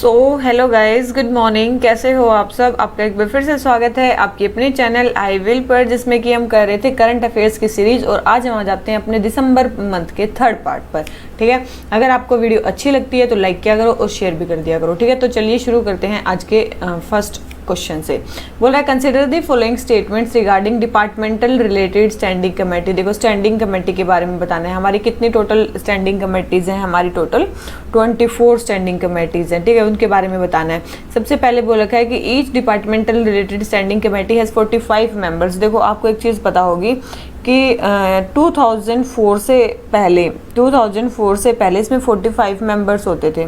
Hello guys, good morning. कैसे हो आप सब? आपका एक बार फिर से स्वागत है आपकी अपने चैनल आई विल पर, जिसमें कि हम कर रहे थे करंट अफेयर्स की सीरीज। और आज हम आ जाते हैं अपने दिसंबर मंथ के थर्ड पार्ट पर। ठीक है, अगर आपको वीडियो अच्छी लगती है तो लाइक किया करो और शेयर भी कर दिया करो। ठीक है, तो चलिए शुरू करते हैं आज के फर्स्ट क्वेश्चन से। बोल रहा है consider the following statements regarding departmental related standing committee. देखो, स्टैंडिंग कमेटी के बारे में बताना है। हमारी कितनी टोटल स्टैंडिंग कमेटीज हैं? हमारी टोटल 24 स्टैंडिंग कमेटीज हैं। ठीक है, उनके बारे में बताना है। सबसे पहले बोल रखा है कि each departmental related standing committee has 45 members. देखो, आपको एक चीज़ पता होगी कि 2004 से पहले इसमें 45 मेंबर्स होते थे।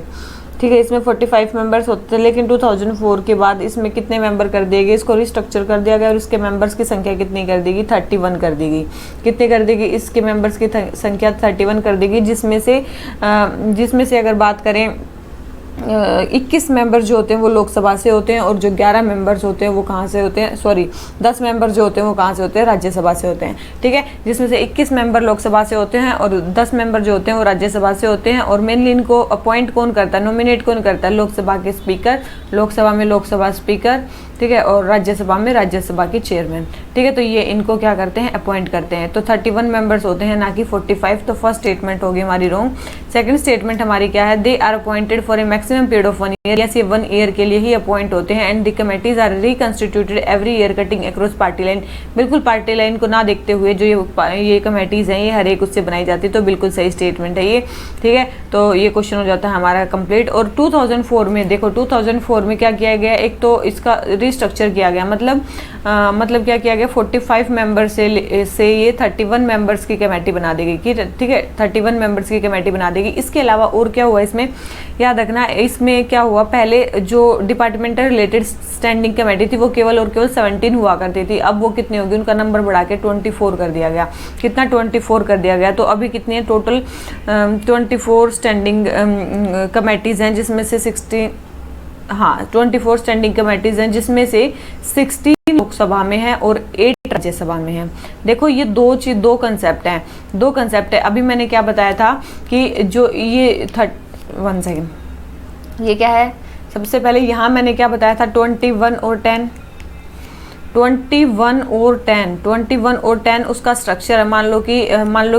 ठीक है, इसमें 45 मेंबर्स होते थे, लेकिन 2004 के बाद इसमें कितने मेंबर कर दिए गए? इसको रिस्ट्रक्चर कर दिया गया और इसके मेंबर्स की संख्या कितनी कर देगी? 31 कर देगी। कितने कर देगी? इसके मेंबर्स की संख्या 31 कर देगी, जिसमें से अगर बात करें 21 मेंबर जो होते हैं वो लोकसभा से होते हैं, और जो 11 मेंबर्स होते हैं वो कहाँ से होते हैं? 10 मेंबर जो होते हैं वो कहाँ से होते हैं? राज्यसभा से होते हैं। ठीक है, जिसमें से 21 मेंबर लोकसभा से होते हैं और 10 मेंबर जो होते हैं वो राज्यसभा से होते हैं। और मेनली इनको अपॉइंट कौन करता है, नॉमिनेट कौन करता है? लोकसभा के स्पीकर, लोकसभा में लोकसभा स्पीकर, ठीक है, और राज्यसभा में राज्यसभा के चेयरमैन। ठीक है, तो ये इनको क्या करते हैं? अपॉइंट करते हैं। तो 31 मेंबर्स होते हैं, ना कि 45। तो फर्स्ट स्टेटमेंट होगी हमारी रॉन्ग। सेकंड स्टेटमेंट हमारी क्या है? They are appointed for a maximum period of 1 year. Yes, ये 1 ईयर के लिए ही अपॉइंट होते हैं। And the committees are reconstituted every year cutting across party line. बिल्कुल पार्टी लाइन को ना देखते हुए जो ये कमेटीज हैं ये हर एक उससे बनाई जाती है। तो बिल्कुल सही स्टेटमेंट है ये। ठीक है, तो ये क्वेश्चन हो जाता है हमारा कंप्लीट। और 2004 में देखो, 2004 में क्या किया गया? एक तो इसका रिस्ट्रक्चर किया गया, मतलब क्या किया गया? 45 मेंबर से ये 31 मेंबर्स की कमेटी बना देगी। ठीक है, 31 मेंबर्स की कमेटी बना देगी। इसके अलावा और क्या हुआ इसमें? याद रखना, इसमें क्या हुआ? पहले जो डिपार्टमेंटल रिलेटेड स्टैंडिंग कमेटी थी वो केवल और केवल 17 हुआ करती थी। अब वो कितनी होगी? उनका नंबर बढ़ा के 24 कर दिया गया। कितना? 24 कर दिया गया। तो अभी कितनी है टोटल? 24 स्टैंडिंग कमेटीज हैं, जिसमें से 24 स्टैंडिंग कमेटीज हैं, जिसमें से 16 लोकसभा में है और 8 राज्यसभा में है। देखो, ये दो कंसेप्ट है। अभी मैंने क्या बताया था कि जो ये 1 सेकेंड, ये क्या है? सबसे पहले यहाँ मैंने क्या बताया था? 21 और 10 उसका स्ट्रक्चर है। मान लो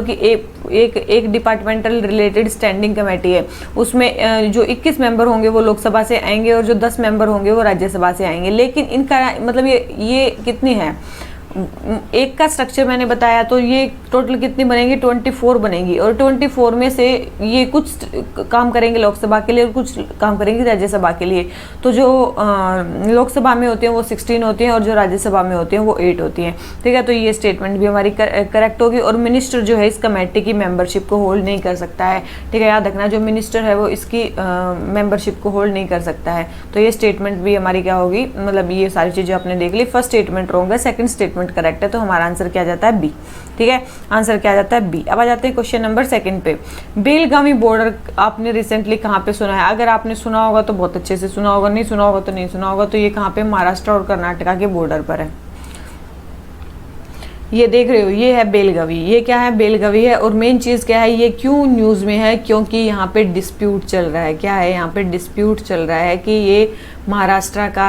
कि एक डिपार्टमेंटल रिलेटेड स्टैंडिंग कमेटी है, उसमें जो 21 मेंबर होंगे वो लोकसभा से आएंगे और जो 10 मेंबर होंगे वो राज्यसभा से आएंगे। लेकिन इनका मतलब ये कितनी है? एक का स्ट्रक्चर मैंने बताया, तो ये टोटल कितनी बनेगी? 24 बनेगी। और 24 में से ये कुछ काम करेंगे लोकसभा के लिए और कुछ काम करेंगे राज्यसभा के लिए। तो जो लोकसभा में होती हैं वो 16 होती हैं और जो राज्यसभा में होती हैं वो 8 होती हैं। ठीक है, तो ये स्टेटमेंट भी हमारी करेक्ट होगी। और मिनिस्टर जो है इस कमेटी की मेंबरशिप को होल्ड नहीं कर सकता है। ठीक है, याद रखना, जो मिनिस्टर है वो इसकी मेंबरशिप को होल्ड नहीं कर सकता है। तो ये स्टेटमेंट भी हमारी क्या होगी? मतलब ये सारी चीज़ें आपने देख ली। फर्स्ट स्टेटमेंट रॉन्ग है, सेकंड स्टेटमेंट करेक्ट है। तो हमारा आंसर क्या जाता है? बी। ठीक है, आंसर क्या जाता है? बी। अब आ जाते हैं क्वेश्चन नंबर 2 पे। बेलगावी बॉर्डर आपने रिसेंटली कहाँ पे सुना है? अगर आपने सुना होगा तो बहुत अच्छे से सुना होगा, नहीं सुना होगा तो नहीं सुना होगा। तो ये कहाँ पे? महाराष्ट्र और कर्नाटका के बॉर्डर पर है। ये देख रहे हो, ये है बेलगावी। ये क्या है? बेलगावी है। और मेन चीज़ क्या है? ये क्यों न्यूज़ में है? क्योंकि यहाँ पे डिस्प्यूट चल रहा है। क्या है? यहाँ पे डिस्प्यूट चल रहा है कि ये महाराष्ट्र का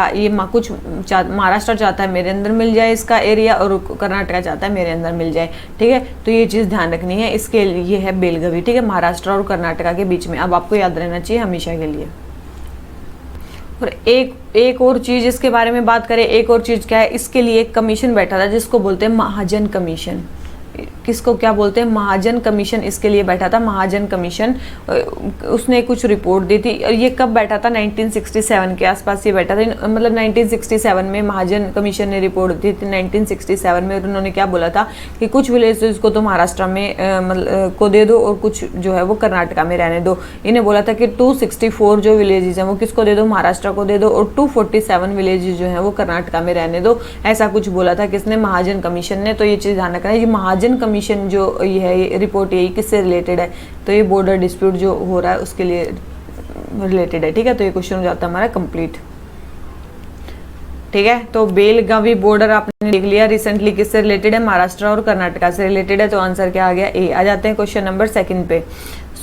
महाराष्ट्र चाहता है मेरे अंदर मिल जाए इसका एरिया, और कर्नाटका चाहता है मेरे अंदर मिल जाए। ठीक है, तो ये चीज़ ध्यान रखनी है। इसके लिए है बेलगावी। ठीक है, महाराष्ट्र और कर्नाटका के बीच में। अब आपको याद रहना चाहिए हमेशा के लिए। और एक और चीज़ इसके बारे में बात करें, एक और चीज़ क्या है? इसके लिए एक कमीशन बैठा था जिसको बोलते हैं महाजन कमीशन। किसको क्या बोलते हैं? महाजन कमीशन। इसके लिए बैठा था महाजन कमीशन। उसने कुछ रिपोर्ट दी थी। और ये कब बैठा था? 1967 के आसपास ये बैठा था। मतलब 1967 में महाजन कमीशन ने रिपोर्ट दी थी 1967 में। और उन्होंने क्या बोला था कि कुछ विलेजेस को तो महाराष्ट्र में को दे दो और कुछ जो है वो कर्नाटका में रहने दो। इन्हें बोला था कि 264 जो विलेजेस हैं वो किसको दे दो? महाराष्ट्र को दे दो। और 247 विलेजेस जो हैं वो कर्नाटका में रहने दो। ऐसा कुछ बोला था किसने? महाजन कमीशन ने। तो ये चीज़ ध्यान रखना है। ये महाजन कमीशन जो ये है, ये रिपोर्ट यही किससे रिलेटेड है? तो ये बॉर्डर डिस्प्यूट जो हो रहा है उसके लिए रिलेटेड है। ठीक है, तो ये क्वेश्चन हो जाता है हमारा कंप्लीट। ठीक है, तो बेलगावी बॉर्डर आपने देख लिया। रिसेंटली किससे रिलेटेड है? महाराष्ट्र और कर्नाटका से रिलेटेड है। तो आंसर क्या आ गया? ए। आ जाते हैं क्वेश्चन नंबर 2 पे।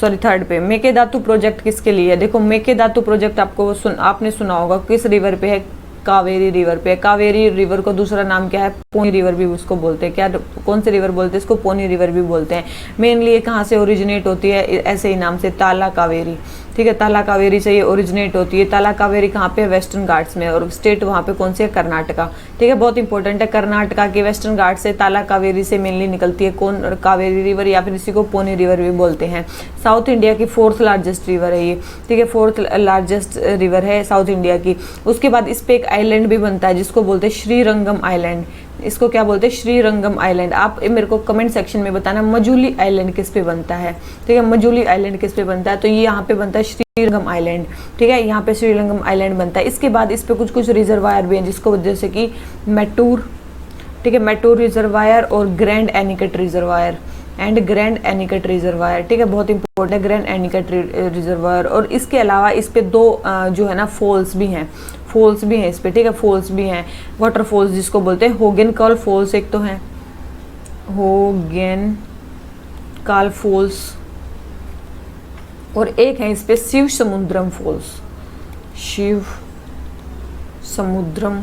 सॉरी थर्ड पे, मेकेदातु प्रोजेक्ट किसके लिए है? देखो मेकेदातु प्रोजेक्ट आपने सुना होगा, किस रिवर पे है? कावेरी रिवर पे। कावेरी रिवर को दूसरा नाम क्या है? पोनी रिवर भी उसको बोलते हैं। क्या, कौन से रिवर बोलते हैं इसको? पोनी रिवर भी बोलते हैं। मेनली ये कहाँ से ओरिजिनेट होती है? ऐसे ही नाम से, ताला कावेरी, ठीक है, ताला कावेरी से ये ओरिजिनेट होती है। ताला कावेरी कहाँ पे? वेस्टर्न घाट्स में, और स्टेट वहाँ पे कौन सी है? कर्नाटका, ठीक है, बहुत इंपॉर्टेंट है। कर्नाटका के वेस्टर्न घाट से ताला कावेरी से मेनली निकलती है कौन? कावेरी रिवर, या फिर इसी को पोनी रिवर भी बोलते हैं। साउथ इंडिया की 4th लार्जेस्ट रिवर है ये, ठीक है, 4th लार्जेस्ट रिवर है साउथ इंडिया की। उसके बाद इस पे एक आइलैंड भी बनता है जिसको बोलते हैं श्रीरंगम आइलैंड। इसको क्या बोलते हैं? श्रीरंगम आइलैंड। आप मेरे को कमेंट सेक्शन में बताना मजूली आइलैंड किस पे बनता है, ठीक है, मजूली आइलैंड किस पे बनता है? तो ये यहाँ पे बनता है श्रीरंगम आइलैंड, ठीक है, यहाँ पे श्रीरंगम आइलैंड बनता है। इसके बाद इस पे कुछ कुछ रिजर्वायर भी हैं जिसको, जैसे कि मैटूर, ठीक है, मैटूर रिजर्वायर और grand anicut reservoir and grand anicut reservoir, ठीक है, बहुत इंपॉर्टेंट है ग्रैंड एनिकट रिजर्वायर। और इसके अलावा इस पे दो जो है ना फॉल्स भी हैं, फॉल्स भी हैं इस पे, ठीक है, फॉल्स भी हैं, वाटरफॉल्स जिसको बोलते हैं। होगेनकाल फॉल्स एक तो है, होगेनकाल फॉल्स, और एक है इस पे शिव समुद्रम फॉल्स, शिव समुद्रम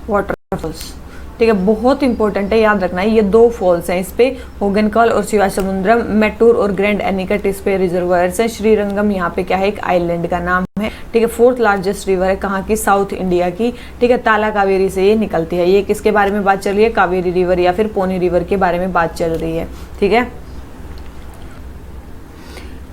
वाटरफॉल्स, ठीक है, बहुत इंपॉर्टेंट है, याद रखना है। ये दो फॉल्स हैं इस पे, होगेनकाल और शिवासमुद्रम। मैटूर और ग्रैंड एनिकट इस पे रिजर्वायर्स हैं। श्रीरंगम यहाँ पे क्या है? एक आइलैंड का नाम है, ठीक है, 4th लार्जेस्ट रिवर है, कहाँ की? साउथ इंडिया की, ठीक है, ताला कावेरी से ये निकलती है। ये किसके बारे में बात चल रही है? कावेरी रिवर या फिर पोनी रिवर के बारे में बात चल रही है, ठीक है।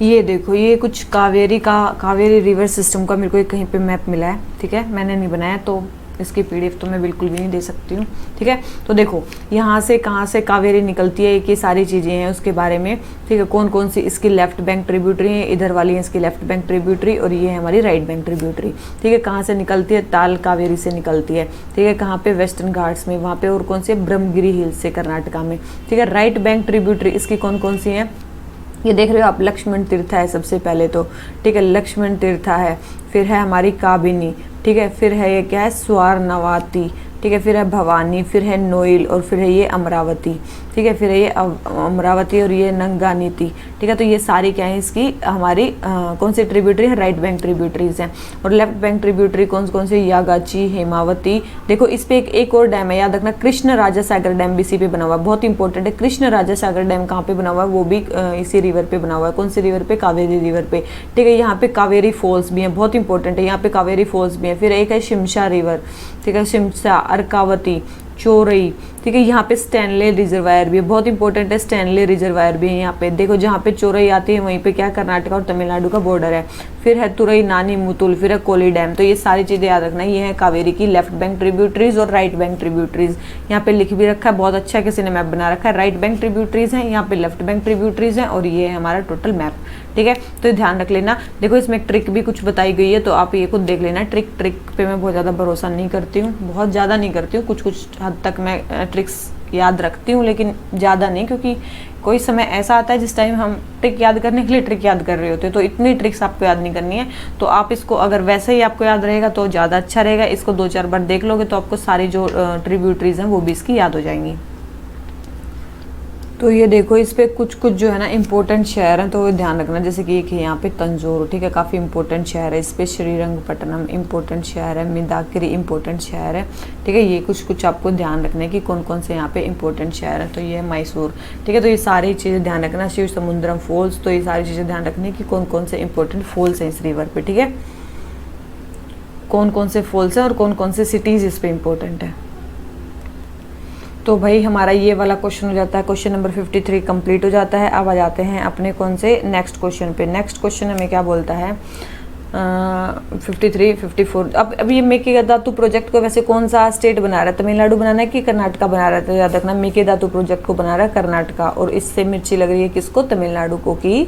ये देखो, ये कुछ कावेरी रिवर सिस्टम का मेरे को कहीं पे मैप मिला है, ठीक है, मैंने नहीं बनाया तो इसकी पीडीएफ तो मैं बिल्कुल भी नहीं दे सकती हूँ, ठीक है। तो देखो यहाँ से कहाँ से कावेरी निकलती है, ये सारी चीज़ें हैं उसके बारे में, ठीक है, कौन कौन सी इसकी लेफ्ट बैंक ट्रिब्यूटरी है, इधर वाली है इसकी लेफ्ट बैंक ट्रिब्यूटरी, और ये है हमारी राइट बैंक ट्रिब्यूटरी, ठीक है। कहाँ से निकलती है? ताल कावेरी से निकलती है, ठीक है, कहाँ पे? वेस्टर्न घाट्स में, वहाँ पे, और कौन से? ब्रह्मगिरी हिल्स से, कर्नाटका में, ठीक है। राइट बैंक ट्रिब्यूटरी इसकी कौन कौन सी है? ये देख रहे हो आप, लक्ष्मण तीर्था है सबसे पहले तो, ठीक है, लक्ष्मण तीर्था है, फिर है हमारी काबिनी, ठीक है, फिर है ये क्या है? स्वारनवाती, ठीक है, फिर है भवानी, फिर है नोइल, और फिर है ये अमरावती, ठीक है, फिर है ये अमरावती, और ये नंगानीति, ठीक है। तो ये सारी क्या है इसकी हमारी कौन सी ट्रिब्यूटरी है? राइट बैंक ट्रिब्यूटरीज हैं। और लेफ्ट बैंक ट्रिब्यूटरी कौन कौन से? यागाची, हेमावती। देखो इस पे एक और डैम है, याद रखना, कृष्ण राजा सागर डैम भी इसी पे बना हुआ है, बहुत इंपॉर्टेंट है। कृष्ण राजा सागर डैम कहाँ पे बना हुआ है? वो भी इसी रिवर पे बना हुआ है। कौन सी रिवर पे? कावेरी रिवर पे, ठीक है। यहाँ पे कावेरी फॉल्स भी है, बहुत इंपॉर्टेंट है, यहाँ पे कावेरी फॉल्स भी है। फिर एक है शिमशा रिवर, ठीक है, शिमशा, अर्कावती, चोरई, ठीक है। यहाँ पे स्टैनले रिजर्वायर भी है, बहुत इंपॉर्टेंट है, स्टैनले रिजर्वायर भी है यहाँ पे। देखो जहाँ पे चोरई आती है वहीं पे क्या, कर्नाटका और तमिलनाडु का बॉर्डर है। फिर है तुरई, नानी मुतुल, फिर है कोली डैम। तो ये सारी चीज़ें याद रखना, ये है कावेरी की लेफ्ट बैंक ट्रिब्यूटरीज और राइट बैंक ट्रिब्यूटरीज। यहाँ पे लिख भी रखा है, बहुत अच्छा किसी ने मैप बना रखा है। राइट बैंक ट्रिब्यूटरीज हैं, यहाँ पे लेफ्ट बैंक ट्रिब्यूटरीज हैं, और ये है हमारा टोटल मैप, ठीक है। तो ध्यान रख लेना। देखो इसमें ट्रिक भी कुछ बताई गई है, तो आप ये खुद देख लेना। ट्रिक पे मैं बहुत ज़्यादा भरोसा नहीं करती हूँ, बहुत ज़्यादा नहीं करती हूँ, कुछ कुछ हद तक मैं ट्रिक्स याद रखती हूँ, लेकिन ज़्यादा नहीं, क्योंकि कोई समय ऐसा आता है जिस टाइम हम ट्रिक याद करने के लिए ट्रिक याद कर रहे होते हैं, तो इतनी ट्रिक्स आपको याद नहीं करनी है। तो आप इसको अगर वैसे ही आपको याद रहेगा तो ज़्यादा अच्छा रहेगा। इसको 2-4 बार देख लोगे तो आपको सारी जो ट्रिब्यूटरीज हैं वो भी इसकी याद हो जाएंगी। तो ये देखो इस पे कुछ कुछ जो है ना इंपॉर्टेंट शहर हैं, तो ध्यान रखना। जैसे कि एक है यहाँ पे तंजौर, ठीक है, काफ़ी इंपॉर्टेंट शहर है। इस पे श्रीरंगपट्टनम इंपॉर्टेंट शहर है, मिदाकिरी इंपॉर्टेंट शहर है, ठीक है। ये कुछ कुछ आपको ध्यान रखना है कि कौन कौन से यहाँ पे इंपॉर्टेंट शहर है। तो ये है मैसूर, ठीक है। तो ये सारी चीज़ें ध्यान रखना। शिव समुद्रम फॉल्स, तो ये सारी चीज़ें ध्यान रखनी कि कौन कौन से इंपॉर्टेंट फॉल्स हैं इस रिवर पे, ठीक है, कौन कौन से फॉल्स हैं और कौन कौन से सिटीज़ इस पे इंपॉर्टेंट है। तो भाई हमारा ये वाला क्वेश्चन हो जाता है, क्वेश्चन नंबर 53 कंप्लीट हो जाता है। अब आ जाते हैं अपने कौन से नेक्स्ट क्वेश्चन पे। नेक्स्ट क्वेश्चन हमें क्या बोलता है, 53, 54। अब ये मेकेदातु प्रोजेक्ट को वैसे कौन सा स्टेट बना रहा है, तमिलनाडु बनाना है कि कर्नाटका बना रहा है? तो याद रखना मेकेदातु प्रोजेक्ट को बना रहा है कर्नाटका, और इससे मिर्ची लग रही है किसको? तमिलनाडु को, कि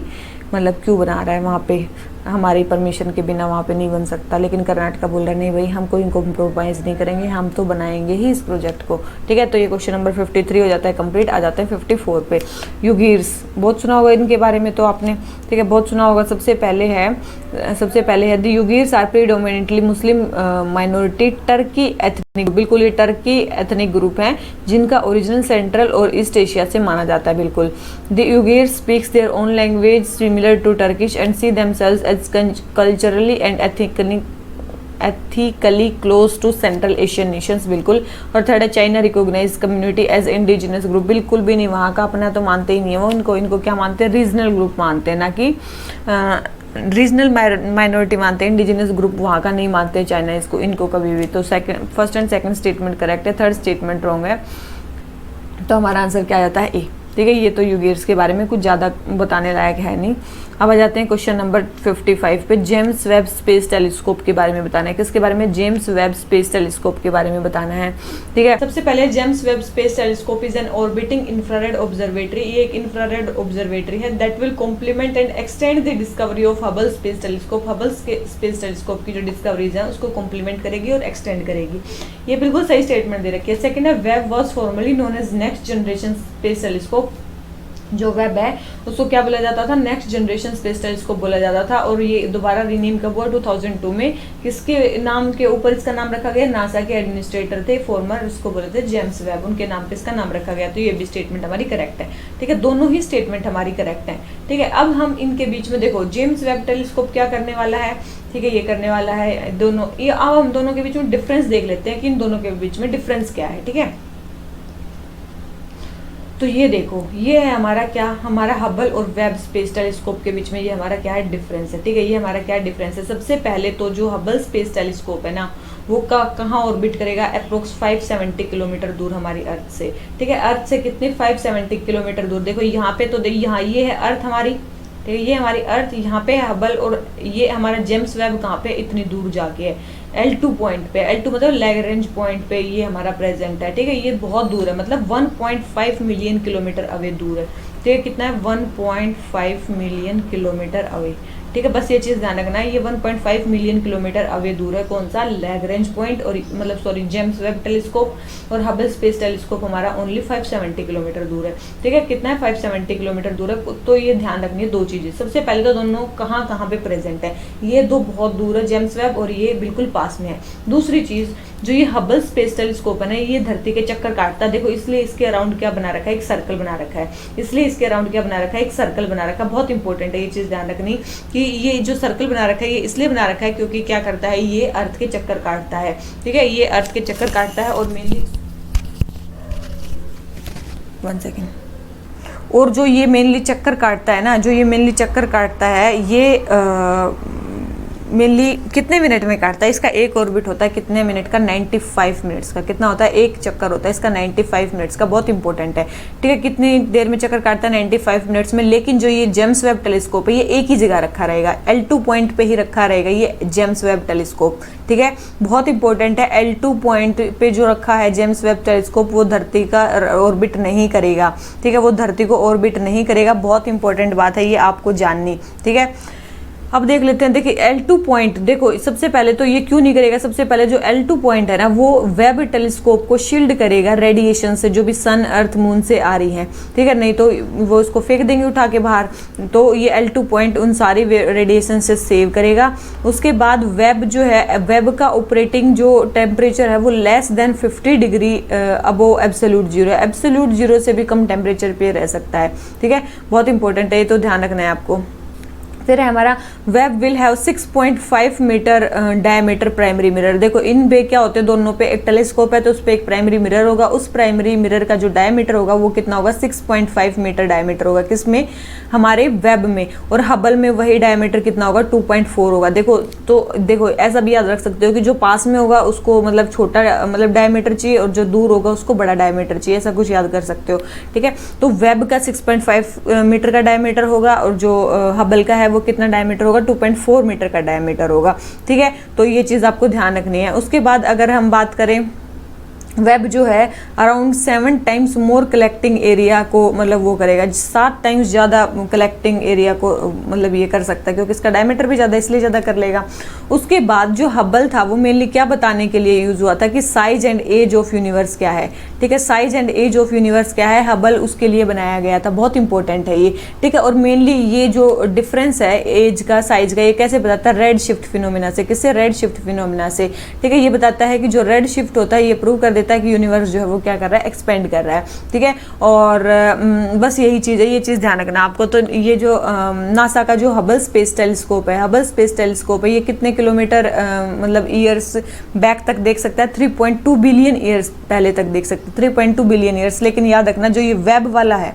मतलब क्यों बना रहा है वहाँ पे, हमारी परमिशन के बिना वहाँ पे नहीं बन सकता। लेकिन कर्नाटका बोल रहा है नहीं भाई, हम कोई कॉम्प्रोमाइज़ नहीं करेंगे, हम तो बनाएंगे ही इस प्रोजेक्ट को। ठीक है, तो ये क्वेश्चन नंबर 53 हो जाता है कंप्लीट। आ जाते हैं 54 पे। युगिर्स बहुत सुना होगा इनके बारे में तो आपने, ठीक है, बहुत सुना होगा। सबसे पहले है the Uyghurs are predominantly Muslim minority Turkic ethnic, बिल्कुल ये टर्की एथनिक ग्रुप हैं जिनका ओरिजिनल सेंट्रल और ईस्ट एशिया से माना जाता है। बिल्कुल the Uyghurs speaks their own language similar to Turkish and see themselves as culturally and ethically close to central Asian nations. बिल्कुल। और थर्ड है China recognise community as indigenous group, बिल्कुल भी नहीं, वहाँ का अपना तो मानते ही नहीं है वो, इनको क्या मानते हैं, रीजनल ग्रुप मानते हैं, ना कि रीजनल माइनॉरिटी मानते हैं। इंडिजिनस ग्रुप वहाँ का नहीं मानते चाइना इनको कभी भी। तो first and second statement correct है, थर्ड स्टेटमेंट रॉन्ग है। तो हमारा आंसर क्या आ जाता है, ए। ठीक है, ये तो युगिर्स के बारे में कुछ ज़्यादा बताने लायक है नहीं। अब आ जाते हैं क्वेश्चन नंबर 55 पे। जेम्स वेब स्पेस टेलीस्कोप के बारे में बताना है। किसके बारे में, जेम्स वेब स्पेस टेलीस्कोप के बारे में बताना है। ठीक है, सबसे पहले James Webb space telescope is an orbiting infrared observatory. ये एक इंफ्रारेड ऑब्जर्वेटरी है that will complement and extend the discovery of Hubble space telescope. Hubble space telescope की जो डिस्कवरीज हैं उसको कॉम्प्लीमेंट करेगी और एक्सटेंड करेगी। ये बिल्कुल सही स्टेटमेंट दे रखी है। सेकेंड है Webb was formerly known as next generation space telescope. जो वेब है उसको क्या बोला जाता था, नेक्स्ट जनरेशन स्पेस टेलीस्कोप बोला जाता था। और ये दोबारा रीनेम कब हुआ, 2002 में। किसके नाम के ऊपर इसका नाम रखा गया, नासा के एडमिनिस्ट्रेटर थे फॉर्मर, उसको बोले थे जेम्स वेब, उनके नाम पे इसका नाम रखा गया। तो ये भी स्टेटमेंट हमारी करेक्ट है। ठीक है, दोनों ही स्टेटमेंट हमारी करेक्ट है। ठीक है, अब हम इनके बीच में देखो जेम्स वेब टेलीस्कोप क्या करने वाला है। ठीक है, ये करने वाला है दोनों, ये अब हम दोनों के बीच में डिफरेंस देख लेते हैं कि इन दोनों के बीच में डिफरेंस क्या है। ठीक है, तो ये देखो, ये है हमारा क्या, हमारा हबल और वेब स्पेस टेलीस्कोप के बीच में ये हमारा क्या है, डिफरेंस है। ठीक है, ये हमारा क्या डिफरेंस है। सबसे पहले तो जो हबल स्पेस टेलीस्कोप है ना, वो कहाँ ऑर्बिट करेगा, अप्रोक्स 570 किलोमीटर दूर हमारी अर्थ से। ठीक है, अर्थ से कितने, 570 किलोमीटर दूर। देखो यहाँ पे तो यहाँ ये है अर्थ हमारी, ठीक है, ये हमारी अर्थ, यहाँ पे है हबल, और ये हमारा जेम्स वेब कहाँ पे, इतनी दूर जाके है L2 पॉइंट पे। L2 मतलब लैग्रेंज पॉइंट पे ये हमारा प्रेजेंट है। ठीक है, ये बहुत दूर है, मतलब 1.5 मिलियन किलोमीटर अवे दूर है। तो ये कितना है, 1.5 मिलियन किलोमीटर अवे। ठीक है, बस ये चीज़ ध्यान रखना है, ये 1.5 मिलियन किलोमीटर अवे दूर है। कौन सा, लैग्रेंज पॉइंट, और मतलब सॉरी जेम्स वेब टेलीस्कोप। और हबल स्पेस टेलीस्कोप हमारा ओनली 570 किलोमीटर दूर है। ठीक है, कितना है, 570 किलोमीटर दूर है। तो ये ध्यान रखनी है दो चीज़ें। सबसे पहले तो दोनों कहाँ पे प्रेजेंट है, ये दो बहुत दूर है जेम्स वेब, और ये बिल्कुल पास में है। दूसरी चीज़, जो ये हबल स्पेस टेलीस्कोप है ना, ये धरती के चक्कर काटता है। देखो, इसलिए इसके अराउंड क्या बना रखा है, एक सर्कल बना रखा है। इसलिए इसके अराउंड क्या बना रखा है, एक सर्कल बना रखा है। बहुत इंपॉर्टेंट है ये चीज़ ध्यान रखनी कि ये जो सर्कल बना रखा है ये इसलिए बना रखा है क्योंकि क्या करता है, ये अर्थ के चक्कर काटता है। ठीक है, ये अर्थ के चक्कर काटता है, और मेनली 1 सेकेंड, और जो ये मेनली चक्कर काटता है ना, जो ये मेनली चक्कर काटता है, ये मेनली कितने मिनट में काटता है, इसका एक ऑर्बिट होता है कितने मिनट का, 95 मिनट्स का। कितना होता है, एक चक्कर होता है इसका 95 मिनट्स का। बहुत इंपॉर्टेंट है। ठीक है, कितनी देर में चक्कर काटता है, 95 मिनट्स में। लेकिन जो ये जेम्स वेब टेलीस्कोप है ये एक ही जगह रखा रहेगा, L2 पॉइंट पे ही रखा रहेगा ये जेम्स वेब टेलीस्कोप। ठीक है, बहुत इंपॉर्टेंट है। L2 पॉइंट पे जो रखा है जेम्स वेब टेलीस्कोप, वो धरती का ऑर्बिट नहीं करेगा। ठीक है, वो धरती को ऑर्बिट नहीं करेगा। बहुत इंपॉर्टेंट बात है ये आपको जाननी। ठीक है, अब देख लेते हैं। देखिए L2 पॉइंट, देखो सबसे पहले तो ये क्यों नहीं करेगा, सबसे पहले जो L2 पॉइंट है ना, वो वेब टेलीस्कोप को शील्ड करेगा रेडिएशन से, जो भी सन अर्थ मून से आ रही है। ठीक है, नहीं तो वो उसको फेंक देंगे उठा के बाहर। तो ये L2 पॉइंट उन सारी रेडिएशन से सेव करेगा। उसके बाद वेब जो है, वेब का ऑपरेटिंग जो टेम्परेचर है वो less than 50 degree above absolute zero है। एब्सोल्यूट जीरो से भी कम टेम्परेचर पे रह सकता है। ठीक है, बहुत इंपॉर्टेंट है, ये तो ध्यान रखना है आपको। फिर है हमारा Webb will have 6.5 meter diameter primary mirror. देखो इन पे क्या होते हैं, दोनों पे एक टेलीस्कोप है तो उस पे एक प्राइमरी मिरर होगा। उस प्राइमरी मिरर का जो डायमीटर होगा वो कितना होगा, 6.5 मीटर डायमीटर होगा। किसमें, हमारे वेब में। और हबल में वही डायमीटर कितना होगा, 2.4 होगा। देखो तो देखो ऐसा भी याद रख सकते हो कि जो पास में होगा उसको मतलब छोटा मतलब डायमीटर चाहिए, और जो दूर होगा उसको बड़ा डायमीटर चाहिए, ऐसा कुछ याद कर सकते हो। ठीक है, तो वेब का 6.5 मीटर का डायमीटर होगा, और जो हबल का है वो कितना डायमीटर होगा, 2.4 मीटर का डायमीटर होगा। ठीक है, तो ये चीज़ आपको ध्यान रखनी है। उसके बाद अगर हम बात करें वेब जो है around 7 times more collecting area को मतलब वो करेगा, 7 टाइम्स ज़्यादा कलेक्टिंग एरिया को मतलब ये कर सकता है, क्योंकि इसका डायमीटर भी ज़्यादा इसलिए ज़्यादा कर लेगा। उसके बाद जो हबल था वो मेनली क्या बताने के लिए यूज़ हुआ था कि size and age of universe क्या है, ठीक है, size and age of universe क्या है, हबल उसके लिए बनाया गया था, बहुत इंपॉर्टेंट है ये, ठीक है। और मेनली ये जो डिफरेंस है एज का, साइज का, ये कैसे बताता है, रेड शिफ्ट फिनोमिना से। किससे? रेड शिफ्ट फिनोमिना से, ठीक है। ये बताता है कि जो रेड शिफ्ट होता है ये प्रूव कर देता है कि यूनिवर्स जो है वो क्या कर रहा है, एक्सपेंड कर रहा है, ठीक है। और बस यही चीज़ है, ये चीज़ ध्यान रखना आपको। तो ये जो नासा का जो हबल स्पेस टेलीस्कोप है, हबल स्पेस टेलीस्कोप है, ये कितने किलोमीटर मतलब ईयर्स बैक तक देख सकता है, 3.2 बिलियन ईयर्स पहले तक देख सकते हैं, 3.2 बिलियन ईयर्स। लेकिन याद रखना जो ये वेब वाला है,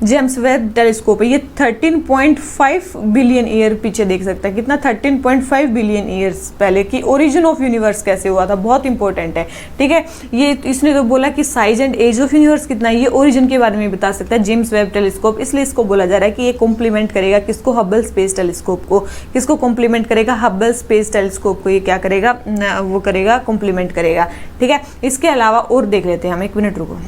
जेम्स वेब टेलीस्कोप है, ये 13.5 बिलियन ईयर पीछे देख सकता है। कितना? 13.5 बिलियन ईयर्स पहले की ओरिजिन ऑफ यूनिवर्स कैसे हुआ था, बहुत इंपॉर्टेंट है, ठीक है। ये इसने तो बोला कि size and age of universe कितना है, ये ओरिजिन के बारे में बता सकता है जेम्स वेब टेलीस्कोप, इसलिए इसको बोला जा रहा है कि ये कॉम्प्लीमेंट करेगा किसको, हबल स्पेस टेलीस्कोप को। किसको कॉम्प्लीमेंट करेगा? हबल स्पेस टेलीस्कोप को ये क्या करेगा, वो करेगा, कॉम्प्लीमेंट करेगा, ठीक है। इसके अलावा और देख लेते हैं हम, 1 मिनट रुको।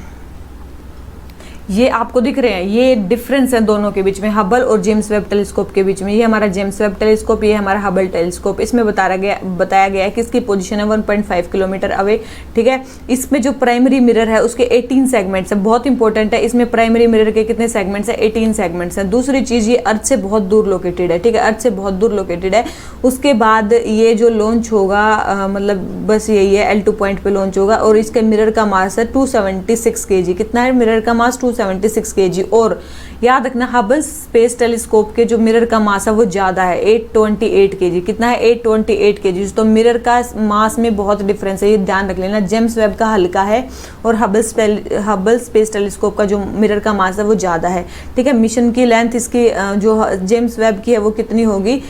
ये आपको दिख रहे हैं, ये डिफरेंस है दोनों के बीच में, हबल और जेम्स वेब टेलीस्कोप के बीच में। ये हमारा जेम्स वेब टेलीस्कोप, ये हमारा हबल टेलीस्कोप। इसमें बताया गया है कि इसकी पोजीशन है 1.5 किलोमीटर अवे, ठीक है। इसमें जो प्राइमरी मिरर है उसके 18 सेगमेंट्स है, बहुत इंपॉर्टेंट है। इसमें प्राइमरी मिरर के कितने सेगमेंट्स है? 18 सेगमेंट्स हैं। दूसरी चीज़, ये अर्थ से बहुत दूर लोकेटेड है, ठीक है, अर्थ से बहुत दूर लोकेटेड है। उसके बाद ये जो लॉन्च होगा मतलब बस यही है, L2 पॉइंट पे लॉन्च होगा, और इसके मिरर का मास है 276 kg। कितना है मिरर का मास? 276 kg। और याद रखना हबल स्पेस टेलीस्कोप के जो मिरर का मास है वो ज़्यादा है, 828 kg। कितना है? 828 kg। तो मिरर का मास में बहुत डिफरेंस है, ये ध्यान रख लेना। जेम्स वेब का हल्का है और हबल स्पेस टेलीस्कोप का जो मिरर का मास है वो ज़्यादा है, ठीक है। मिशन की लेंथ इसकी जो जेम्स वेब की है वो कितनी होगी?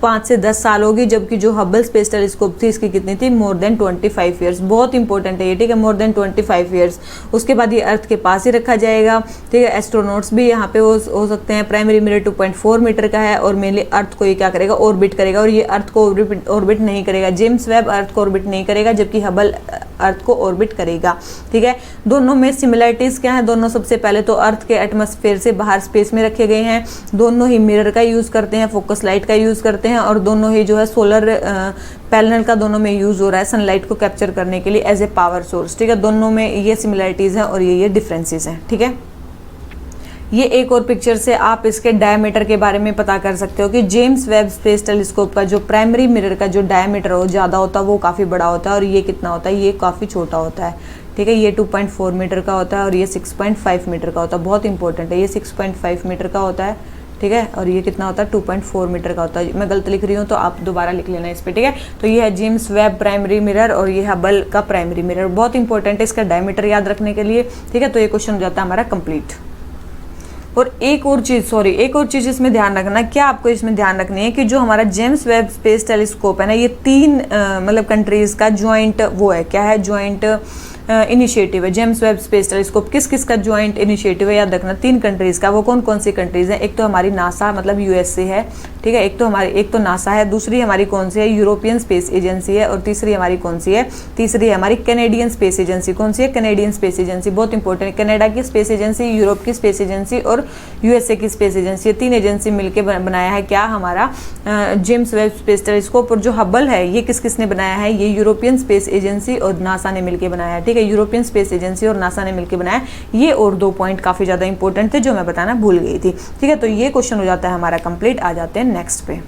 5 से 10 साल होगी, जबकि जो हबल स्पेस टेलीस्कोप थी इसकी कितनी थी? More than 25 years. बहुत इंपॉर्टेंट है ये, ठीक है, मोर देन 25 ईयर्स। उसके बाद ये अर्थ के पास ही रखा जाएगा, ठीक है। एस्ट्रोनॉट्स भी यहाँ पे हो सकते हैं। प्राइमरी मिरर 2.4 मीटर का है और मेनली अर्थ को ये क्या करेगा? ऑर्बिट करेगा, और ये अर्थ को ऑर्बिट नहीं करेगा। जेम्स वेब अर्थ को ऑर्बिट नहीं करेगा, जबकि हबल अर्थ को ऑर्बिट करेगा, ठीक है। दोनों में सिमिलरिटीज़ क्या है? दोनों सबसे पहले तो अर्थ के एटमॉस्फेयर से बाहर स्पेस में रखे गए हैं, दोनों ही मिरर का यूज़ करते हैं, फोकस लाइट का यूज़ करते हैं, और दोनों ही जो है सोलर पैनल का दोनों में यूज़ हो रहा है सनलाइट को कैप्चर करने के लिए एज ए पावर सोर्स, ठीक है। दोनों में ये सिमिलरिटीज़ हैं और ये डिफरेंसेस हैं, ठीक है। ये एक और पिक्चर से आप इसके डायमीटर के बारे में पता कर सकते हो कि जेम्स वेब स्पेस टेलीस्कोप का जो प्राइमरी मिरर का जो डायमीटर हो ज़्यादा होता है, वो काफ़ी बड़ा होता है, और ये कितना होता है? ये काफ़ी छोटा होता है, ठीक है। ये 2.4 मीटर का होता है और ये 6.5 मीटर का होता है, बहुत इंपॉर्टेंट है। ये 6.5 मीटर का होता है, ठीक है, और ये कितना होता है? 2.4 मीटर का होता है। मैं गलत लिख रही हूँ तो आप दोबारा लिख लेना इस पर, ठीक है। तो ये है जेम्स वेब प्राइमरी मिरर और ये हबल का प्राइमरी मिरर, बहुत इंपॉर्टेंट है इसका डायमीटर याद रखने के लिए, ठीक है। तो ये क्वेश्चन हो जाता है हमारा कंप्लीट। और एक और चीज़ इसमें ध्यान रखना, क्या आपको इसमें ध्यान रखनी है कि जो हमारा जेम्स वेब स्पेस टेलीस्कोप है ना, ये 3 मतलब कंट्रीज़ का ज्वाइंट वो है, क्या है? ज्वाइंट इनिशिएटिव है। जेम्स वेब स्पेस टेलीस्कोप किस किस का ज्वाइंट इनिशिएटिव है याद रखना? 3 कंट्रीज़ का। वो कौन कौन सी कंट्रीज़ हैं? एक तो हमारी नासा मतलब यूएसए है, ठीक है, एक तो नासा है, दूसरी हमारी कौन सी है? यूरोपियन स्पेस एजेंसी है, और तीसरी हमारी कौन सी है? तीसरी है हमारी कैनेडियन स्पेस एजेंसी। कौन सी है? कैनेडियन स्पेस एजेंसी, बहुत इंपॉर्टेंट है। कनाडा की स्पेस एजेंसी, यूरोप की स्पेस एजेंसी और यूएसए की स्पेस एजेंसी, ये 3 एजेंसी मिलकर बनाया है क्या? हमारा जेम्स वेब स्पेस टेलीस्कोप। और जो हबल है ये किस किसने बनाया है? ये यूरोपियन स्पेस एजेंसी और नासा ने मिलकर बनाया है, ठीक है। यूरोपियन स्पेस एजेंसी और नासा ने मिलकर बनाया। ये और 2 पॉइंट काफ़ी ज़्यादा इंपॉर्टेंट थे जो मैं बताना भूल गई थी, ठीक है। तो ये क्वेश्चन हो जाता है हमारा कंप्लीट। आ जाते हैं नेक्स्ट पे,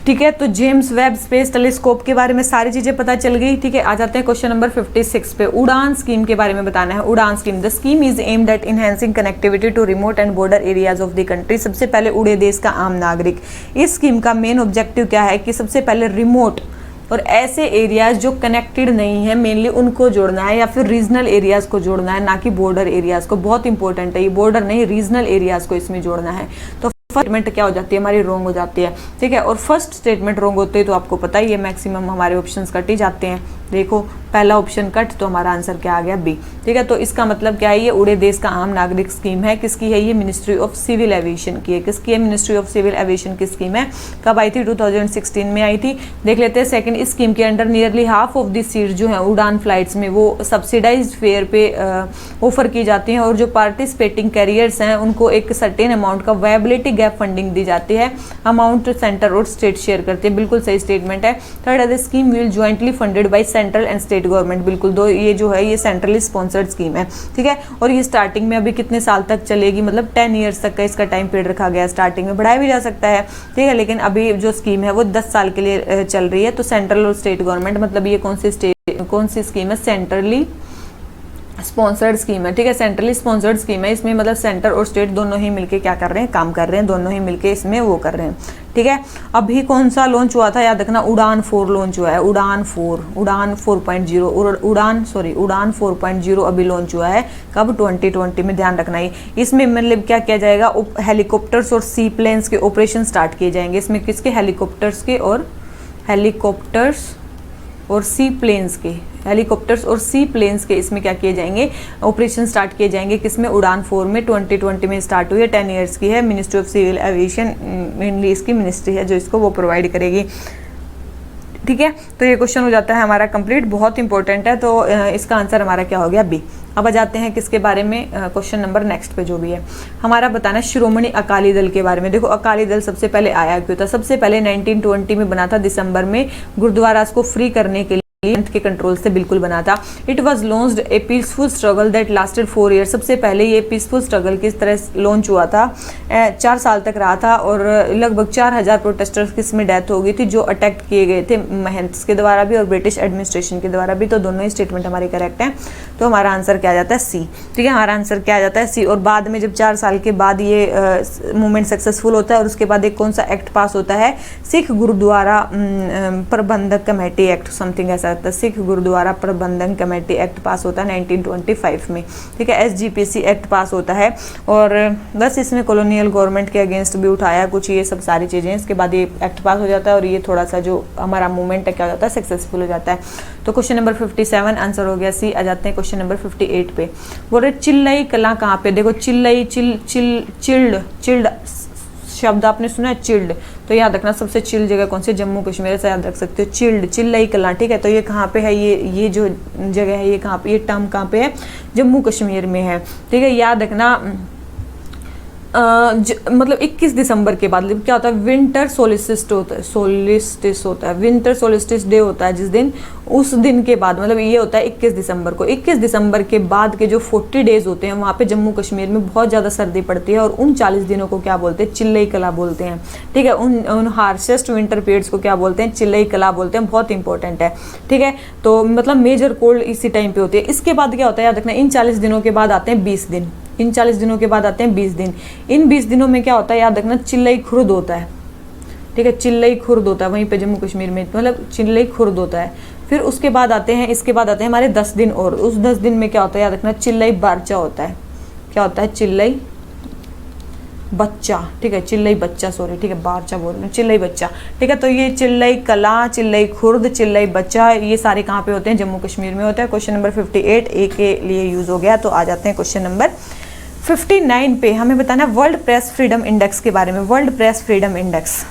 ठीक है। तो जेम्स वेब स्पेस टेलीस्कोप के बारे में सारी चीज़ें पता चल गई, ठीक है। आ जाते हैं क्वेश्चन नंबर 56 पे। उड़ान स्कीम के बारे में बताना है। Udan scheme, the scheme is aimed at enhancing connectivity to remote and border areas of the country. सबसे पहले उड़े देश का आम नागरिक। इस स्कीम का मेन ऑब्जेक्टिव क्या है कि सबसे पहले रिमोट और ऐसे एरियाज जो कनेक्टेड नहीं है मेनली उनको जोड़ना है, या फिर रीजनल एरियाज को जोड़ना है, ना कि बॉर्डर एरियाज को। बहुत इंपॉर्टेंट है ये, बॉर्डर नहीं रीजनल एरियाज को इसमें जोड़ना है। तो स्टेटमेंट क्या हो जाती है हमारी, रॉन्ग हो जाती है। ठीक है, और फर्स्ट स्टेटमेंट रॉन्ग होती है तो आपको पता ही है मैक्सिमम हमारे ऑप्शंस कट ही जाते हैं। देखो पहला ऑप्शन कट, तो हमारा आंसर क्या आ गया, बी। ठीक है, तो इसका मतलब क्या है, ये उड़े देश का आम नागरिक स्कीम है। किसकी है ये, मिनिस्ट्री ऑफ सिविल एविएशन की है। किसकी है, मिनिस्ट्री ऑफ सिविल एविएशन की स्कीम है। कब आई थी, 2016 में आई थी। देख लेते हैं सेकंड, इस स्कीम के under nearly half of the seat जो है उड़ान फ्लाइट्स में वो सब्सिडाइज्ड फेयर पे ऑफर की जाती हैं, और जो पार्टिसिपेटिंग कैरियर्स हैं उनको एक सर्टेन अमाउंट का वायबिलिटी गैप फंडिंग दी जाती है। अमाउंट सेंटर और स्टेट शेयर करते हैं, बिल्कुल सही स्टेटमेंट है। थर्ड है, the scheme will jointly funded by central and state government, बिल्कुल दो, ये जो है ये सेंट्रली स्पॉन्सर्ड स्कीम है। ठीक है, और ये स्टार्टिंग में अभी कितने साल तक चलेगी, मतलब 10 ईयर्स तक का इसका टाइम पीरियड रखा गया है। स्टार्टिंग में बढ़ाया भी जा सकता है। ठीक है, लेकिन अभी जो स्कीम है वो 10 साल के लिए चल रही है। तो सेंट्रल और स्टेट गवर्नमेंट, मतलब ये कौन सी स्कीम है, सेंट्रली स्पॉन्सर्ड स्कीम है। ठीक है, सेंट्रली स्पॉन्सर्ड स्कीम है। इसमें मतलब सेंटर और स्टेट दोनों ही मिलके क्या कर रहे हैं, काम कर रहे हैं, दोनों ही मिलके इसमें वो कर रहे हैं। ठीक है, अभी कौन सा लॉन्च हुआ था, याद रखना, उड़ान 4 लॉन्च हुआ है। उड़ान 4.0 उड़ान 4.0 अभी लॉन्च हुआ है। कब, 2020 में, ध्यान रखना ही। इसमें मतलब क्या किया जाएगा, हेलीकॉप्टर्स और सी प्लेन्स के ऑपरेशन स्टार्ट किए जाएंगे। इसमें किसके, हेलीकॉप्टर्स और सी प्लेन्स के, हेलीकॉप्टर्स और सी प्लेन्स के इसमें क्या किए जाएंगे, ऑपरेशन स्टार्ट किए जाएंगे। किसमें, उड़ान 4 में। 2020 में स्टार्ट हुई है, 10 ईयर्स की है। Ministry of civil aviation mainly इसकी मिनिस्ट्री है जो इसको वो प्रोवाइड करेगी। ठीक है, तो ये क्वेश्चन हो जाता है हमारा कंप्लीट, बहुत इंपॉर्टेंट है। तो इसका आंसर हमारा क्या हो गया, बी। अब आ जाते हैं किसके बारे में, क्वेश्चन नंबर नेक्स्ट पे जो भी है हमारा बताना, श्रोमणी अकाली दल के बारे में। देखो अकाली दल सबसे पहले आया क्यों था, सबसे पहले 1920 में बना था, दिसंबर में, गुरुद्वारा को फ्री करने के लिए के कंट्रोल से बिल्कुल बना था। It was launched A peaceful struggle that lasted 4 years. सबसे पहले ये पीसफुल स्ट्रगल किस तरह लॉन्च हुआ था, 4 साल तक रहा था, और लगभग 4000 प्रोटेस्टर्स की इसमें डेथ हो गई थी जो अटैक किए गए थे महंत के द्वारा भी और ब्रिटिश एडमिनिस्ट्रेशन के द्वारा भी। तो दोनों ही स्टेटमेंट हमारी करेक्ट है। तो हमारा आंसर क्या आ जाता है, सी। ठीक है, हमारा आंसर क्या आ जाता है, सी। और बाद में जब 4 साल के बाद ये मूवमेंट सक्सेसफुल होता है और उसके बाद एक कौन सा एक्ट पास होता है, सिख गुरुद्वारा प्रबंधक कमेटी एक्ट, समथिंग ऐसा होता है, सिख गुरुद्वारा प्रबंधन कमेटी एक्ट पास होता है 1925 में। ठीक है, SGPC एक्ट पास होता है, और बस इसमें कॉलोनियल गवर्नमेंट के अगेंस्ट भी उठाया कुछ, ये सब सारी चीज़ें। इसके बाद ये एक्ट पास हो जाता है और ये थोड़ा सा जो हमारा मूवमेंट है क्या हो जाता है, सक्सेसफुल हो जाता है। तो क्वेश्चन नंबर 57 आंसर हो गया सी। आ जाते हैं क्वेश्चन नंबर 58 पे। बोल रहे चिल्लई कला कहाँ पे, देखो चिल्लई, चिल्ड शब्द आपने सुना है, चिल्ड, तो याद रखना सबसे चिल जगह कौन सी, जम्मू कश्मीर से याद रख सकते हो, चिल्ड, चिल्लई कला। ठीक है, तो ये कहाँ पे है, ये जो जगह है ये कहाँ पे, ये टर्म कहाँ पे है, जम्मू कश्मीर में है। ठीक है, याद रखना मतलब 21 दिसंबर के बाद क्या होता है, विंटर सोलिस्टिस होता है, विंटर सोलिस्टिस डे होता है जिस दिन, उस दिन के बाद मतलब ये होता है 21 दिसंबर को। 21 दिसंबर के बाद के जो 40 डेज होते हैं वहाँ पे जम्मू कश्मीर में बहुत ज़्यादा सर्दी पड़ती है, और उन 40 दिनों को क्या बोलते हैं, चिल्लई कला बोलते हैं। ठीक है, उन हार्शेस्ट विंटर पीरियड्स को क्या बोलते हैं, चिल्लई कला बोलते हैं, बहुत इंपॉर्टेंट है। ठीक है, तो मतलब मेजर कोल्ड इसी टाइम पे होती है। इसके बाद क्या होता है, याद रखना, इन 40 दिनों के बाद आते हैं 20 दिन, इन 40 दिनों के बाद आते हैं 20 दिन। इन 20 दिनों में क्या होता है, याद रखना, चिल्लई खुर्द होता है। ठीक है, चिल्लई खुर्द होता है वहीं पे जम्मू कश्मीर में, मतलब चिल्लई खुर्द होता है। फिर उसके बाद आते हैं, इसके बाद आते हैं हमारे 10 दिन, और उस 10 दिन में क्या होता है, याद रखना, चिल्लई बारचा होता है। क्या होता है, चिल्लई बच्चा। ठीक है, चिल्लई बच्चा, सॉरी, ठीक है, बारचा बोल रहे हैं, चिल्लई बच्चा। ठीक है, तो ये चिल्लई कला, चिल्लई खुर्द, चिल्लई बच्चा, ये सारे कहाँ पे होते हैं, जम्मू कश्मीर में होता है। क्वेश्चन नंबर 58 ए के लिए यूज हो गया। तो आ जाते हैं क्वेश्चन नंबर 59 पे। हमें बताना है वर्ल्ड प्रेस फ्रीडम इंडेक्स के बारे में। World Press Freedom Index,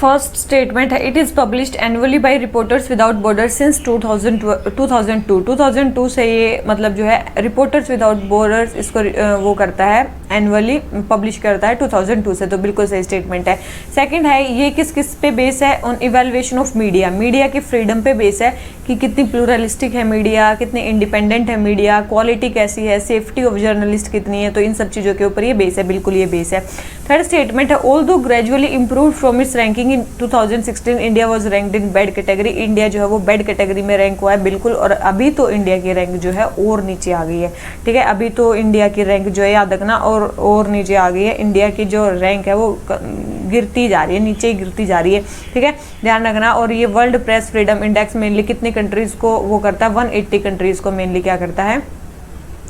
first statement है, it is published annually by Reporters Without Border since 2002 से ये मतलब जो है रिपोर्टर्स विदाउट बॉर्डर्स इसको वो करता है, एनुअली पब्लिश करता है 2002 से। तो बिल्कुल सही स्टेटमेंट है। सेकंड है, ये किस पे बेस है, on evaluation of media, media की फ्रीडम पे बेस है कि कितनी प्लूरलिस्टिक है मीडिया, कितनी इंडिपेंडेंट है मीडिया, क्वालिटी कैसी है, सेफ्टी ऑफ जर्नलिस्ट कितनी है, तो इन सब चीज़ों के ऊपर ये बेस है, बिल्कुल ये बेस है। थर्ड स्टेटमेंट है, although gradually improve from its ranking in 2016 India was ranked in bed category, India जो है वो बेड कैटेगरी में रैंक हुआ है, बिल्कुल। और अभी तो इंडिया की रैंक जो है और नीचे आ गई है। ठीक है, अभी तो इंडिया की रैंक जो है याद रखना और नीचे आ गई है। इंडिया की जो रैंक है वो गिरती जा रही है, नीचे ही गिरती जा रही है। ठीक है, ध्यान रखना। और ये world Press Freedom index mainly कितनी कंट्रीज को वो करता है, 180 कंट्रीज को मेनली क्या करता है,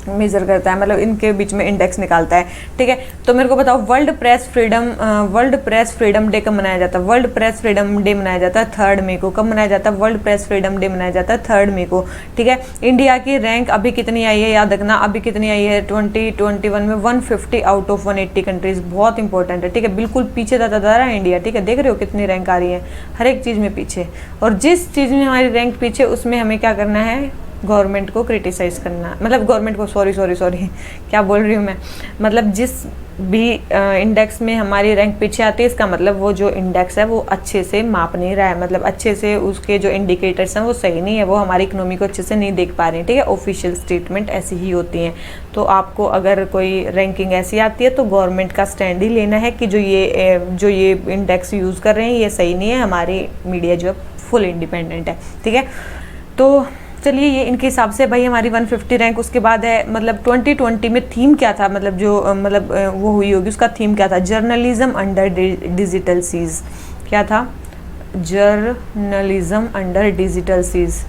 मेजर करता है, मतलब इनके बीच में इंडेक्स निकालता है। ठीक है, तो मेरे को बताओ वर्ल्ड प्रेस फ्रीडम डे कब मनाया जाता है? वर्ल्ड प्रेस फ्रीडम डे मनाया जाता है 3 मई को। कब मनाया जाता है? वर्ल्ड प्रेस फ्रीडम डे मनाया जाता है 3 मई को। ठीक है, इंडिया की रैंक अभी कितनी आई है याद रखना, अभी कितनी आई है 2021 में 150 आउट ऑफ 180 कंट्रीज। बहुत इंपॉर्टेंट है। ठीक है, बिल्कुल पीछे जाता जा रहा है इंडिया। ठीक है, देख रहे हो कितनी रैंक आ रही है, हर एक चीज़ में पीछे। और जिस चीज़ में हमारी रैंक पीछे उसमें हमें क्या करना है? गवर्नमेंट को क्रिटिसाइज़ करना, मतलब गवर्नमेंट को, सॉरी क्या बोल रही हूँ मैं, मतलब जिस भी इंडेक्स में हमारी रैंक पीछे आती है, इसका मतलब वो जो इंडेक्स है वो अच्छे से माप नहीं रहा है, मतलब अच्छे से उसके जो इंडिकेटर्स हैं वो सही नहीं है, वो हमारी इकोनॉमी को अच्छे से नहीं देख पा रहे हैं। ठीक है, ऑफिशियल स्टेटमेंट ऐसी ही होती हैं। तो आपको अगर कोई रैंकिंग ऐसी आती है तो गवर्नमेंट का स्टैंड ही लेना है कि जो ये इंडेक्स यूज़ कर रहे हैं ये सही नहीं है, हमारी मीडिया जो फुल इंडिपेंडेंट है। ठीक है, तो चलिए ये इनके हिसाब से भाई हमारी 150 रैंक। उसके बाद है मतलब 2020 में थीम क्या था, मतलब जो वो हुई होगी उसका थीम क्या था? Journalism under digital siege. क्या था? Journalism under digital siege,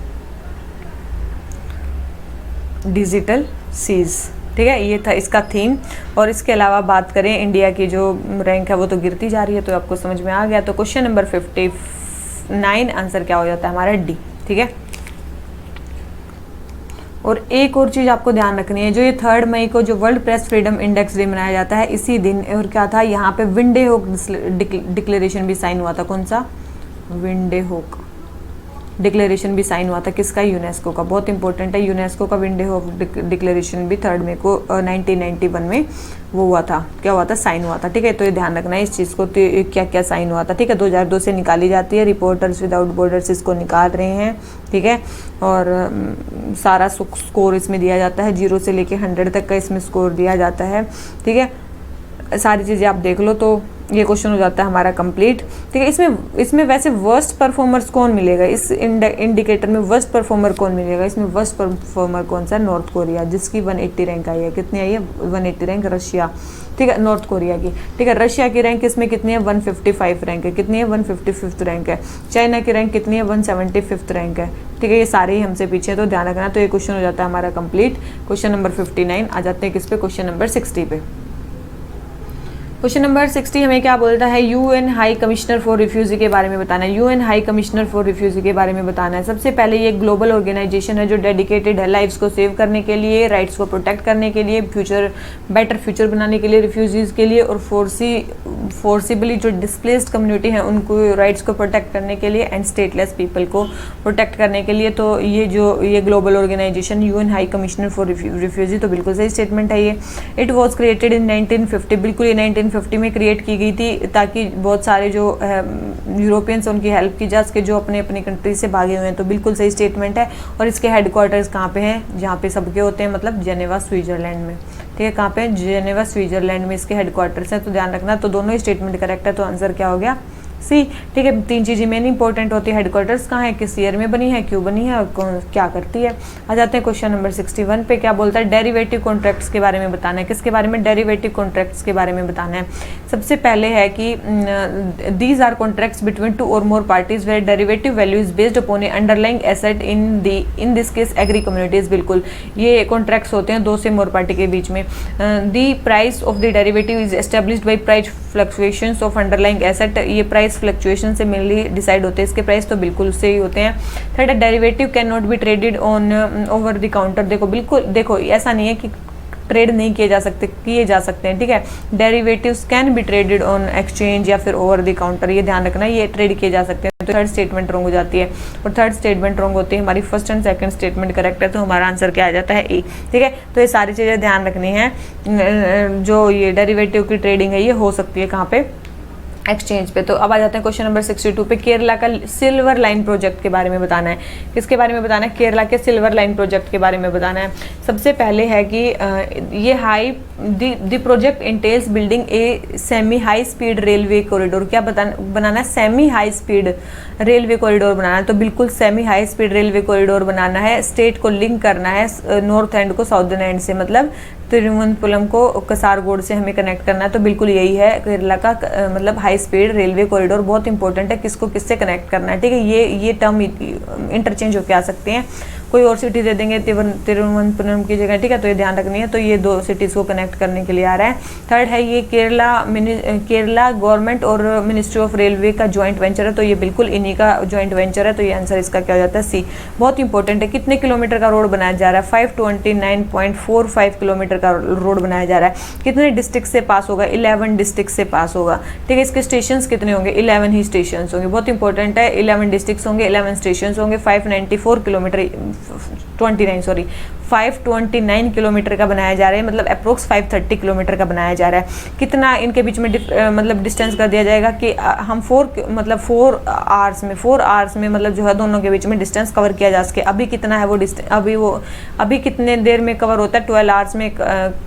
digital siege. ठीक है, ये था इसका थीम। और इसके अलावा बात करें इंडिया की जो रैंक है वो तो गिरती जा रही है, तो आपको समझ में आ गया। तो क्वेश्चन नंबर 59 आंसर क्या हो जाता है हमारा? डी। ठीक है, और एक और चीज़ आपको ध्यान रखनी है, जो ये 3 मई को जो world Press Freedom index day मनाया जाता है इसी दिन, और क्या था यहाँ पे विंडे होक डिक्लेरेशन भी साइन हुआ था। कौन सा? विंडे होक डिक्लेरेशन भी साइन हुआ था। किसका? यूनेस्को का। बहुत इंपॉर्टेंट है, यूनेस्को का विंडे होक डिक्लेरेशन भी 3 मई को 1991 में वो हुआ था। क्या हुआ था? साइन हुआ था। ठीक है, तो ये ध्यान रखना है इस चीज़ को, तो क्या क्या साइन हुआ था। ठीक है, 2002 से निकाली जाती है, रिपोर्टर्स विदाउट बॉर्डर्स इसको निकाल रहे हैं। ठीक है, और सारा स्कोर इसमें दिया जाता है, 0 से लेके 100 तक का इसमें स्कोर दिया जाता है। ठीक है, सारी चीज़ें आप देख लो तो ये क्वेश्चन हो जाता है हमारा कंप्लीट। ठीक है, इसमें वैसे वर्स्ट परफॉर्मर्स कौन मिलेगा? इस इंडिकेटर में वर्स्ट परफॉर्मर कौन मिलेगा? इसमें वर्स्ट परफॉर्मर कौन सा? नॉर्थ कोरिया, जिसकी 180 रैंक आई है। कितनी आई है? 180 रैंक रशिया। ठीक है, नॉर्थ कोरिया की। ठीक है, रशिया की रैंक इसमें कितनी है? 155 रैंक है। कितनी है? 155 रैंक है। चाइना की रैंक कितनी है? 175 रैंक है। ठीक है, ये सारे ही हमसे पीछे, तो ध्यान रखना। तो ये क्वेश्चन हो जाता है हमारा कंप्लीट। Question number 59। आ जाते हैं किस पे? क्वेश्चन नंबर 60 पे। क्वेश्चन नंबर 60 हमें क्या बोलता है? UN high commissioner for refugee के बारे में बताना है। UN high commissioner for refugee के बारे में बताना है। सबसे पहले ये ग्लोबल ऑर्गेनाइजेशन है जो डेडिकेटेड है लाइव्स को सेव करने के लिए, राइट्स को प्रोटेक्ट करने के लिए, बेटर फ्यूचर बनाने के लिए रिफ्यूजीज़ के लिए, और फोर्सिबली जो डिस्प्लेस्ड कम्युनिटी है उनको राइट्स को प्रोटेक्ट करने के लिए, एंड स्टेटलेस पीपल को प्रोटेक्ट करने के लिए। तो ये global organization UN high commissioner for refugee, तो बिल्कुल सही स्टेटमेंट है ये। इट वॉज क्रिएटेड इन 1950, बिल्कुल ये 1950 में क्रिएट की गई थी ताकि बहुत सारे जो यूरोपियंस उनकी हेल्प की जा सके जो अपने अपनी कंट्री से भागे हुए हैं। तो बिल्कुल सही स्टेटमेंट है। और इसके हेडक्वार्टर्स कहाँ पे हैं? जहाँ पे सबके होते हैं, मतलब जेनेवा स्विट्जरलैंड में। ठीक है, कहाँ पे? जेनेवा स्विट्जरलैंड में इसके हेडक्वार्टर्स हैं। तो ध्यान रखना, तो दोनों ही स्टेटमेंट करेक्ट है, तो आंसर क्या हो गया? सी। ठीक है, 3 चीज़ें मेन इंपॉर्टेंट होती है। हेडक्वार्टर्स कहाँ है, किस ईयर में बनी है, क्यों बनी है, और कौन क्या करती है। आ जाते हैं क्वेश्चन नंबर 61 पे। क्या बोलता है? डेरिवेटिव कॉन्ट्रैक्ट्स के बारे में बताना है। किसके बारे में? डेरिवेटिव कॉन्ट्रैक्ट्स के बारे में बताना है। सबसे पहले है कि दीज आर कॉन्ट्रैक्ट्स बिटवीन 2 और more parties where derivative value is based upon a underlying asset in this case agri communities. बिल्कुल ये कॉन्ट्रैक्ट्स होते हैं 2 से मोर पार्टी के बीच में। The price of the derivative is established by price fluctuations of underlying asset. ये price fluctuation से mainly decide होते हैं इसके प्राइस, तो बिल्कुल उससे ही होते हैं। Third, derivative can not be traded on over the counter. देखो ऐसा नहीं है कि ट्रेड नहीं किए जा सकते हैं। ठीक है, derivatives can be traded on exchange या फिर ओवर द काउंटर, ये ध्यान रखना, ये ट्रेड किए जा सकते हैं। तो थर्ड स्टेटमेंट रॉन्ग हो जाती है, और थर्ड स्टेटमेंट रॉन्ग होती है हमारी first and second statement correct है, तो हमारा आंसर क्या आ जाता है? ए। ठीक है, तो ये सारी चीज़ें ध्यान रखनी है। जो ये डेरिवेटिव की ट्रेडिंग है ये हो सकती है कहाँ पे? एक्सचेंज पे। तो अब आ जाते हैं क्वेश्चन नंबर 62 पे। केरला का सिल्वर लाइन प्रोजेक्ट के बारे में बताना है। किसके बारे में बताना है? केरला के सिल्वर लाइन प्रोजेक्ट के बारे में बताना है। सबसे पहले है कि ये the project entails building a semi high speed railway corridor. क्या बनाना है? Semi high speed railway corridor बनाना है। तो बिल्कुल semi high speed railway corridor बनाना है। स्टेट को लिंक करना है नॉर्थ एंड को साउदर्न एंड से, मतलब तिरुवनंतपुरम को कसारगोड से हमें कनेक्ट करना है। तो बिल्कुल यही है केरला का मतलब हाई स्पीड रेलवे कॉरिडोर। बहुत इंपॉर्टेंट है, किसको किससे कनेक्ट करना है। ठीक है, ये टर्म इंटरचेंज होकर आ सकते हैं। कोई और सिटी दे देंगे तिरुवनंतपुरम की जगह, ठीक है, तो ये ध्यान रखनी है। तो ये 2 सिटीज़ को कनेक्ट करने के लिए आ रहा है। थर्ड है ये केरला गवर्नमेंट और मिनिस्ट्री ऑफ रेलवे का जॉइंट वेंचर है, तो ये बिल्कुल इन्हीं का जॉइंट वेंचर है, तो ये आंसर इसका क्या हो जाता है सी। बहुत इंपॉर्टेंट है, कितने किलोमीटर का रोड बनाया जा रहा है, 529.45 किलोमीटर का रोड बनाया जा रहा है। कितने डिस्ट्रिक्ट से पास होगा, 11 डिस्ट्रिक्ट से पास होगा, ठीक है। इसके स्टेशन कितने होंगे, 11 ही स्टेशन होंगे, बहुत इंपॉर्टेंट है। 11 डिस्ट्रिक्ट होंगे, 11 स्टेशन होंगे, 594 किलोमीटर 529 किलोमीटर का बनाया जा रहा है, मतलब अप्रोक्स 530 किलोमीटर का बनाया जा रहा है। कितना इनके बीच में मतलब डिस्टेंस कर दिया जाएगा कि हम 4 आवर्स में मतलब जो है दोनों के बीच में डिस्टेंस कवर किया जा सके। अभी कितना है वो डिस्टेंस, अभी कितने देर में कवर होता है, 12 आवर्स में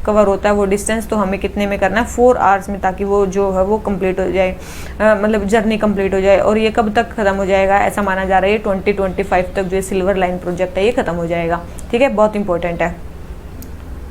कवर होता है वो डिस्टेंस, तो हमें कितने में करना है, 4 आवर्स में, ताकि वो जो है वो कंप्लीट हो जाए, मतलब जर्नी कंप्लीट हो जाए। और ये कब तक खत्म हो जाएगा, ऐसा माना जा रहा है 2025 तक जो ये सिल्वर लाइन प्रोजेक्ट है ये खत्म हो जाएगा, ठीक है, बहुत इंपॉर्टेंट है।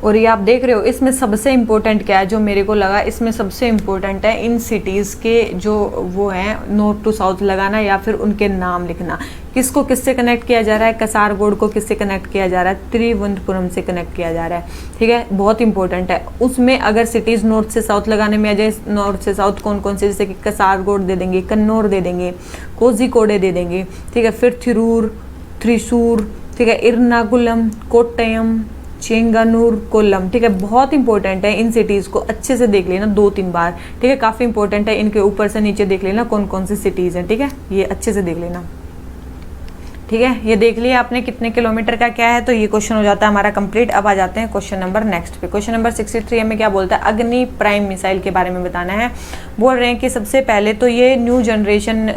और ये आप देख रहे हो, इसमें सबसे इम्पोर्टेंट क्या है जो मेरे को लगा, इसमें सबसे इम्पोर्टेंट है इन सिटीज़ के जो वो हैं नॉर्थ टू साउथ लगाना या फिर उनके नाम लिखना। किसको किससे कनेक्ट किया जा रहा है, कसारगोड को किससे कनेक्ट किया जा रहा है, तिरुवनंतपुरम से कनेक्ट किया जा रहा है, ठीक है, बहुत इंपॉर्टेंट है। उसमें अगर सिटीज़ नॉर्थ से साउथ लगाने में आ जाए, नॉर्थ से साउथ कौन कौन से, जैसे कि कसारगोड दे देंगे, कन्नौर दे देंगे, कोझिकोडे दे देंगे, ठीक है, फिर थिरूर, थ्रिसूर, ठीक है, इर्नाकुलम, कोट्टयम, चेंगानूर, कोल्लम, ठीक है, बहुत इंपॉर्टेंट है। इन सिटीज़ को अच्छे से देख लेना 2-3 बार, ठीक है, काफ़ी इंपॉर्टेंट है। इनके ऊपर से नीचे देख लेना कौन कौन सी सिटीज़ हैं, ठीक है, ये अच्छे से देख लेना, ठीक है। ये देख लिया आपने कितने किलोमीटर का क्या है, तो ये क्वेश्चन हो जाता है हमारा कंप्लीट। अब आ जाते हैं क्वेश्चन नंबर नेक्स्ट पे। क्वेश्चन नंबर 63 में क्या बोलता है, अग्नि प्राइम मिसाइल के बारे में बताना है। बोल रहे हैं कि सबसे पहले तो ये न्यू जनरेशन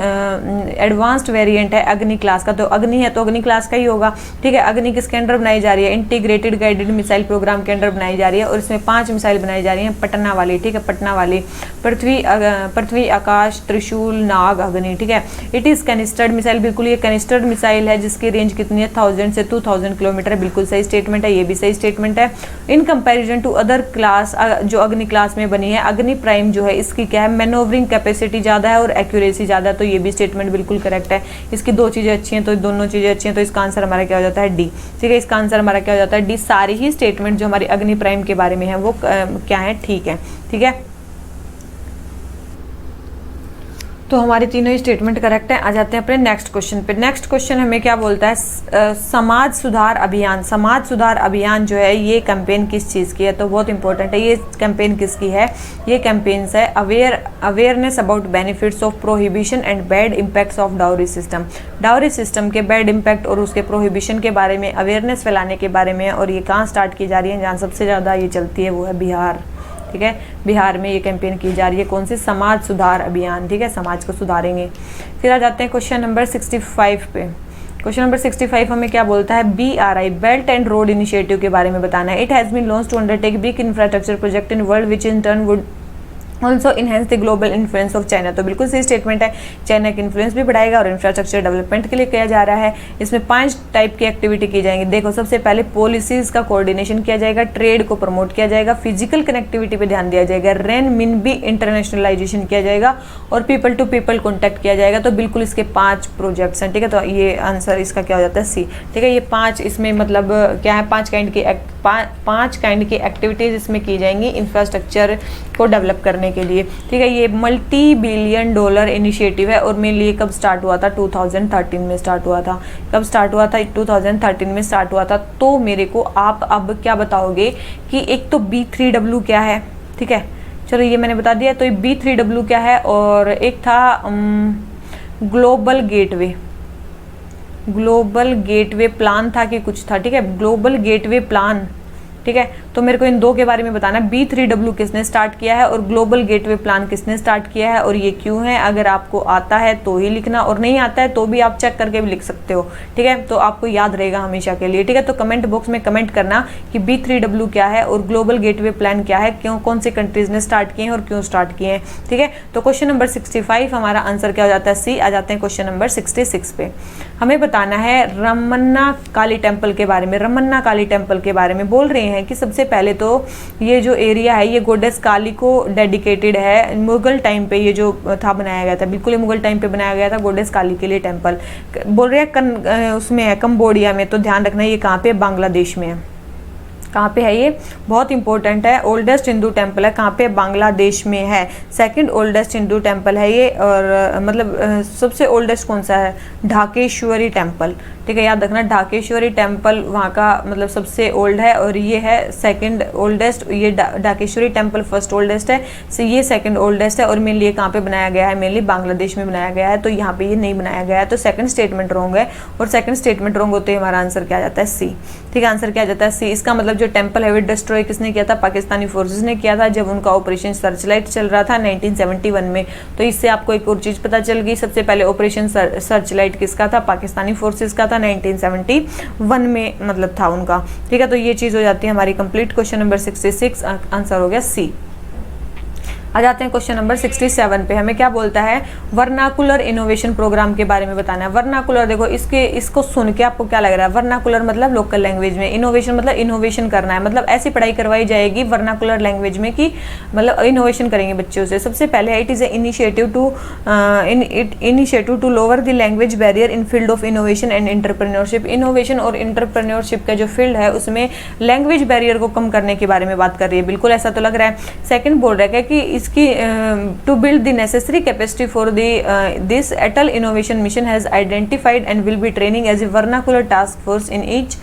एडवांस्ड वेरिएंट है अग्नि क्लास का, तो अग्नि है तो अग्नि क्लास का ही होगा, ठीक है। अग्नि किसके अंडर बनाई जा रही है, इंटीग्रेटेड गाइडेड मिसाइल प्रोग्राम के अंडर बनाई जा रही है, और इसमें 5 मिसाइल बनाई जा रही है पटना वाली, ठीक है, पटना वाली, पृथ्वी आकाश त्रिशूल नाग अग्नि, ठीक है। इट इज़ कैनिस्टर्ड मिसाइल, बिल्कुल ये कैनिस्टर्ड मिसाइल है जिसकी रेंज कितनी है 1000 से 2000 किलोमीटर, बिल्कुल सही स्टेटमेंट है, ये भी सही स्टेटमेंट है। In comparison to other class जो अग्नि क्लास में बनी है, अग्नि प्राइम जो है इसकी क्या है, मैनोवरिंग कैपेसिटी ज़्यादा है और एक्यूरेसी ज़्यादा है, तो ये भी स्टेटमेंट बिल्कुल करेक्ट है। इसकी 2 चीज़ें अच्छी हैं, तो दोनों चीज़ें अच्छी हैं, तो इसका आंसर हमारा क्या हो जाता है डी, ठीक है। इसका आंसर हमारा क्या हो जाता है डी। सारी ही स्टेटमेंट जो हमारी अग्नि प्राइम के बारे में है वो क्या है, ठीक है, ठीक है। तो हमारी तीनों ही स्टेटमेंट करेक्ट है। आ जाते हैं अपने नेक्स्ट क्वेश्चन पे। नेक्स्ट क्वेश्चन हमें क्या बोलता है, समाज सुधार अभियान। समाज सुधार अभियान जो है ये कैंपेन किस चीज़ की है, तो बहुत इंपॉर्टेंट है। ये कैंपेन किसकी है, ये कैंपेन्स है awareness about benefits of prohibition and bad impacts of dowry system. Dowry system के बैड इम्पैक्ट और उसके प्रोहिबिशन के बारे में अवेयरनेस फैलाने के बारे में, और ये कहाँ स्टार्ट की जा रही है, जहाँ सबसे ज़्यादा ये चलती है वो है बिहार, ठीक है। बिहार में ये कैंपेन की जा रही है, कौन सी, समाज सुधार अभियान, ठीक है, समाज को सुधारेंगे। फिर आ जाते हैं क्वेश्चन नंबर 65 पे। क्वेश्चन नंबर 65 हमें क्या बोलता है, BRI belt and road initiative के बारे में बताना है। It has been launch to undertake big infrastructure project in world which in turn would also enhance the global influence of China. तो बिल्कुल सही स्टेटमेंट है, चाइना की इन्फ्लुएंस भी बढ़ाएगा और इंफ्रास्ट्रक्चर डेवलपमेंट के लिए किया जा रहा है। इसमें 5 टाइप की एक्टिविटी की जाएंगी। देखो, सबसे पहले पॉलिसीज का कोऑर्डिनेशन किया जाएगा, ट्रेड को प्रमोट किया जाएगा, फिजिकल कनेक्टिविटी पे ध्यान दिया जाएगा, रेन मिन भी इंटरनेशनलाइजेशन किया जाएगा, और पीपल टू पीपल कॉन्टैक्ट किया जाएगा। तो बिल्कुल इसके 5 प्रोजेक्ट्स हैं, ठीक है। तो ये आंसर इसका क्या हो जाता है सी, ठीक है। ये 5 इसमें मतलब क्या है, 5 काइंड की एक्टिविटीज़ इसमें की जाएंगी इंफ्रास्ट्रक्चर को डेवलप करने के लिए, ठीक है। ये $multi-billion इनिशिएटिव है, और मेनली ये कब स्टार्ट हुआ था, 2013 में स्टार्ट हुआ था। कब स्टार्ट हुआ था, 2013 में स्टार्ट हुआ था। तो मेरे को आप अब क्या बताओगे कि एक तो B3W क्या है, ठीक है, चलो ये मैंने बता दिया। तो ये B3W क्या है, और एक था ग्लोबल गेटवे प्लान था कि कुछ था, ठीक है, ग्लोबल गेटवे प्लान, ठीक है। तो मेरे को इन 2 के बारे में बताना है, B3W किसने स्टार्ट किया है और ग्लोबल गेटवे प्लान किसने स्टार्ट किया है, और ये क्यों है। अगर आपको आता है तो ही लिखना, और नहीं आता है तो भी आप चेक करके भी लिख सकते हो, ठीक है। तो आपको याद रहेगा हमेशा के लिए, ठीक है। तो कमेंट बॉक्स में कमेंट करना कि B3W क्या है और ग्लोबल गेटवे प्लान क्या है, क्यों, कौन से कंट्रीज ने स्टार्ट किए हैं और क्यों स्टार्ट किए हैं, ठीक है। तो क्वेश्चन नंबर 65 हमारा आंसर क्या हो जाता है सी। आ जाते हैं क्वेश्चन नंबर 66 पे। हमें बताना है रमन्ना काली टेम्पल के बारे में। रमन्ना काली टेम्पल के बारे में बोल रहे हैं कि सबसे पहले तो ये जो एरिया है ये गॉडेस काली को डेडिकेटेड है। मुगल टाइम पे ये जो था बनाया गया था, बिल्कुल ये मुगल टाइम पे बनाया गया था गॉडेस काली के लिए टेम्पल। बोल रहे हैं उसमें है कंबोडिया में, तो ध्यान रखना ये कहाँ पे, बांग्लादेश में है। कहाँ पे है ये, बहुत इंपॉर्टेंट है। ओल्डेस्ट हिंदू टेम्पल है कहाँ पे, बांग्लादेश में है। सेकंड ओल्डेस्ट हिंदू टेम्पल है ये, और मतलब सबसे ओल्डेस्ट कौन सा है, ढाकेश्वरी टेम्पल, ठीक है, याद रखना ढाकेश्वरी टेम्पल वहाँ का मतलब सबसे ओल्ड है, और ये है सेकंड ओल्डेस्ट। ये ढाकेश्वरी टेम्पल फर्स्ट ओल्डेस्ट है, so ये सेकंड ओल्डेस्ट है। और मेनली ये कहाँ पे बनाया गया है, मेनली बांग्लादेश में बनाया गया है, तो यहाँ पे ये नहीं बनाया गया है, तो सेकंड स्टेटमेंट रॉन्ग है। और सेकंड स्टेटमेंट रॉन्ग होते ही हमारा आंसर क्या आ जाता है, सी, ठीक है, आंसर क्या आ जाता है, सी। इसका मतलब जो टेम्पल है वो डिस्ट्रॉय किसने किया था, पाकिस्तानी फोर्सेज ने किया था, जब उनका ऑपरेशन सर्चलाइट चल रहा था 1971 में। तो इससे आपको एक और चीज़ पता चल गई, सबसे पहले ऑपरेशन सर्चलाइट किसका था, पाकिस्तानी फोर्सेज का था, 1971 में मतलब था उनका, ठीक है। तो ये चीज़ हो जाती है हमारी कंप्लीट। क्वेश्चन नंबर 66 आंसर हो गया सी। आ जाते हैं क्वेश्चन नंबर 67 पे। हमें क्या बोलता है, वर्नाकुलर इनोवेशन प्रोग्राम के बारे में बताना है। वर्नाकुलर देखो, इसको सुन के आपको क्या लग रहा है, वर्नाकुलर मतलब लोकल लैंग्वेज में, इनोवेशन मतलब इनोवेशन करना है, मतलब ऐसी पढ़ाई करवाई जाएगी वर्नाकुलर लैंग्वेज में कि मतलब इनोवेशन करेंगे बच्चों से। सबसे पहले it is a initiative to lower the language barrier in field of innovation and entrepreneurship. Innovation और एंटरप्रेन्योरशिप का जो फील्ड है उसमें लैंग्वेज बैरियर को कम करने के बारे में बात कर रही है, बिल्कुल ऐसा तो लग रहा है। सेकंड बोल रहा है कि इसकी to build the necessary capacity for this Atal innovation mission has identified and will be training as a vernacular task force in each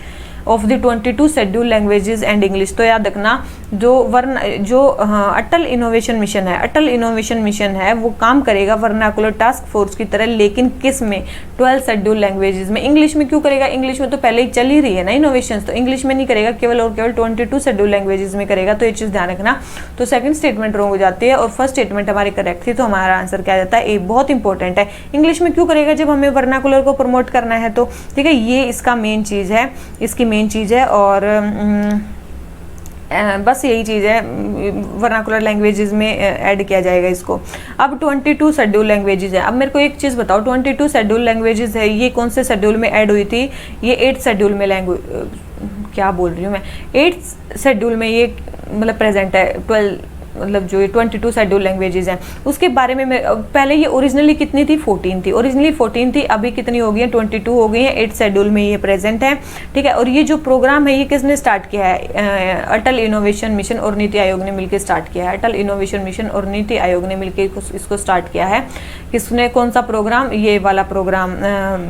of the 22 schedule languages and English. तो याद रखना जो अटल इनोवेशन मिशन है, अटल इनोवेशन मिशन है वो काम करेगा vernacular task force की तरह, लेकिन किस में, 12 शेड्यूल लैंग्वेजेस में। इंग्लिश में क्यों करेगा, इंग्लिश में तो पहले ही चल ही रही है ना इनोवेशन, तो इंग्लिश में नहीं करेगा, केवल और केवल 22 शेड्यूल लैंग्वेजेस में करेगा। तो ये चीज़ ध्यान रखना। तो सेकंड स्टेटमेंट रॉन्ग हो जाती है और फर्स्ट स्टेटमेंट हमारी करेक्ट थी, तो हमारा आंसर क्या जाता है, ए। बहुत इंपॉर्टेंट है, इंग्लिश में क्यों करेगा जब हमें वर्नाकुलर को प्रमोट करना है, तो ठीक है, ये इसका मेन चीज़ है, इसकी मेन चीज़ है। और बस यही चीज़ है, वर्नाकुलर लैंग्वेजेस में ऐड किया जाएगा इसको। अब 22 शेड्यूल लैंग्वेजेस है। अब मेरे को एक चीज़ बताओ, 22 शेड्यूल लैंग्वेजेस है, ये कौन से शेड्यूल में ऐड हुई थी, ये 8 शेड्यूल में क्या बोल रही हूँ मैं, 8 शेड्यूल में ये मतलब प्रेजेंट है। 12 मतलब जो ये 22 शेड्यूल लैंग्वेजेस हैं उसके बारे में पहले ये ओरिजिनली कितनी थी, 14 थी, ओरिजिनली 14 थी, अभी कितनी हो गई है, 22 हो गई है, 8 शेड्यूल में ये प्रेजेंट है, ठीक है। और ये जो प्रोग्राम है ये किसने स्टार्ट किया है, अटल इनोवेशन मिशन और नीति आयोग ने मिलकर स्टार्ट किया है। अटल इनोवेशन मिशन और नीति आयोग ने मिलकर इसको स्टार्ट किया है। किसने, कौन सा प्रोग्राम, ये वाला प्रोग्राम,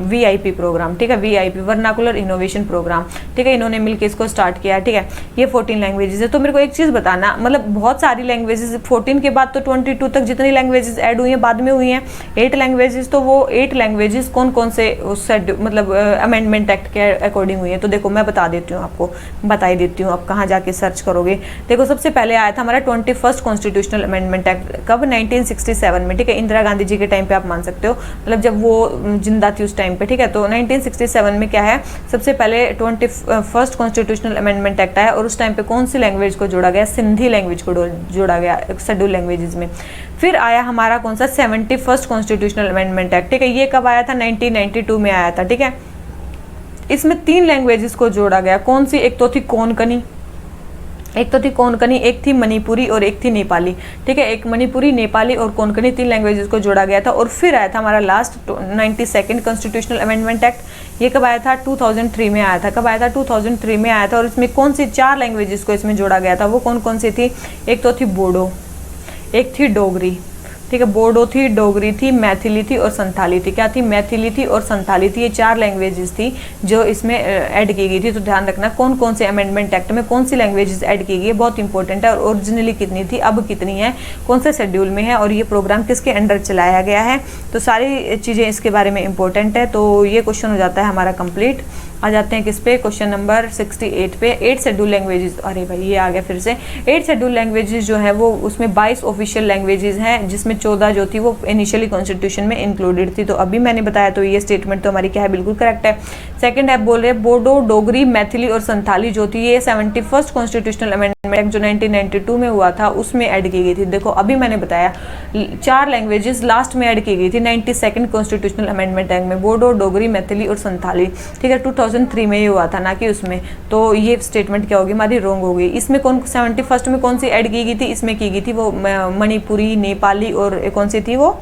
VIP प्रोग्राम, ठीक है, VIP वर्नाकुलर इनोवेशन प्रोग्राम, ठीक है, इन्होंने मिलकर इसको स्टार्ट किया है, ठीक है। ये 14 लैंग्वेजेस है। तो मेरे को एक चीज़ बताना, मतलब बहुत सारी लैंग्वेजेस 14 के बाद तो 22 तक जितनी लैंग्वेजेस ऐड हुई हैं बाद में हुई हैं 8 लैंग्वेजेस, तो वो 8 लैंग्वेजेस कौन कौन से उस मतलब अमेंडमेंट एक्ट के अकॉर्डिंग हुई है। तो देखो मैं बता देती हूँ आपको, बता ही देती हूँ, आप कहाँ जाके सर्च करोगे। देखो सबसे पहले आया था हमारा 21st कॉन्स्टिट्यूशनल अमेंडमेंट एक्ट, कब, 1967 में, ठीक है, इंदिरा गांधी जी के टाइम पे आप मान सकते हो, मतलब जब वो जिंदा थी उस टाइम पे, ठीक है। तो 1967 में क्या है, सबसे पहले 21st कॉन्स्टिट्यूशनल अमेंडमेंट एक्ट आया और उस टाइम पे कौन सी लैंग्वेज को जोड़ा गया, सिंधी लैंग्वेज को जोड़ा गया शेड्यूल लैंग्वेजेस में। फिर आया हमारा कौन सा, 71st कॉन्स्टिट्यूशनल अमेंडमेंट एक्ट, ठीक है, ये कब आया था, 1992 में आया था, ठीक है। इसमें 3 लैंग्वेजेस को जोड़ा गया, कौन सी, एक तो थी कोंकणी, एक थी मणिपुरी और एक थी नेपाली, ठीक है, एक मणिपुरी, नेपाली और कोंकणी 3 लैंग्वेजेस को जोड़ा गया था। और फिर आया था हमारा last 92nd constitutional amendment act, ये कब आया था, 2003 में आया था, कब आया था, 2003 में आया था। और इसमें कौन सी 4 लैंग्वेजेस को इसमें जोड़ा गया था, वो कौन कौन सी थी, एक तो थी बोडो, एक थी डोगरी, ठीक है, बोडो थी, डोगरी थी, मैथिली थी और संथाली थी। क्या थी, मैथिली थी और संथाली थी, ये 4 लैंग्वेजेस थी जो इसमें ऐड की गई थी। तो ध्यान रखना कौन कौन से अमेंडमेंट एक्ट में कौन सी लैंग्वेजेस ऐड की गई है, बहुत इंपॉर्टेंट है। और ओरिजिनली कितनी थी, अब कितनी है, कौन से शेड्यूल में है और ये प्रोग्राम किसके अंडर चलाया गया है, तो सारी चीज़ें इसके बारे में इंपॉर्टेंट है। तो ये क्वेश्चन हो जाता है हमारा कंप्लीट। आ जाते हैं किस पे, क्वेश्चन नंबर 68 पे। 8 शेड्यूल लैंग्वेजेस, अरे भाई ये आ गया फिर से। 8 शेड्यूल लैंग्वेजेस जो है वो उसमें 22 ऑफिशियल लैंग्वेजेस हैं, जिसमें 14 जो थी वो इनिशियली कॉन्स्टिट्यूशन में इंक्लूडेड थी। तो अभी मैंने बताया, तो ये स्टेटमेंट तो हमारी क्या है, बिल्कुल करेक्ट है। सेकंड है, बोल रहे बोडो, डोगरी, मैथिली और संथाली जो थी ये 71st कॉन्स्टिट्यूशनल अमेंडमेंट एक्ट जो 1992 में हुआ था उसमें ऐड की गई थी। देखो अभी मैंने बताया 4 लैंग्वेजेस लास्ट में ऐड की गई थी 92nd कॉन्स्टिट्यूशनल अमेंडमेंट एक्ट में, बोडो, डोगरी, मैथिली और संथाली। ठीक है, 2003 में ये हुआ था, ना कि उसमें। तो ये स्टेटमेंट क्या होगी हमारी, रॉन्ग हो गई। इसमें 71st में कौन सी ऐड की गई थी, इसमें की गई थी वो मणिपुरी, नेपाली और कौन सी थी वो,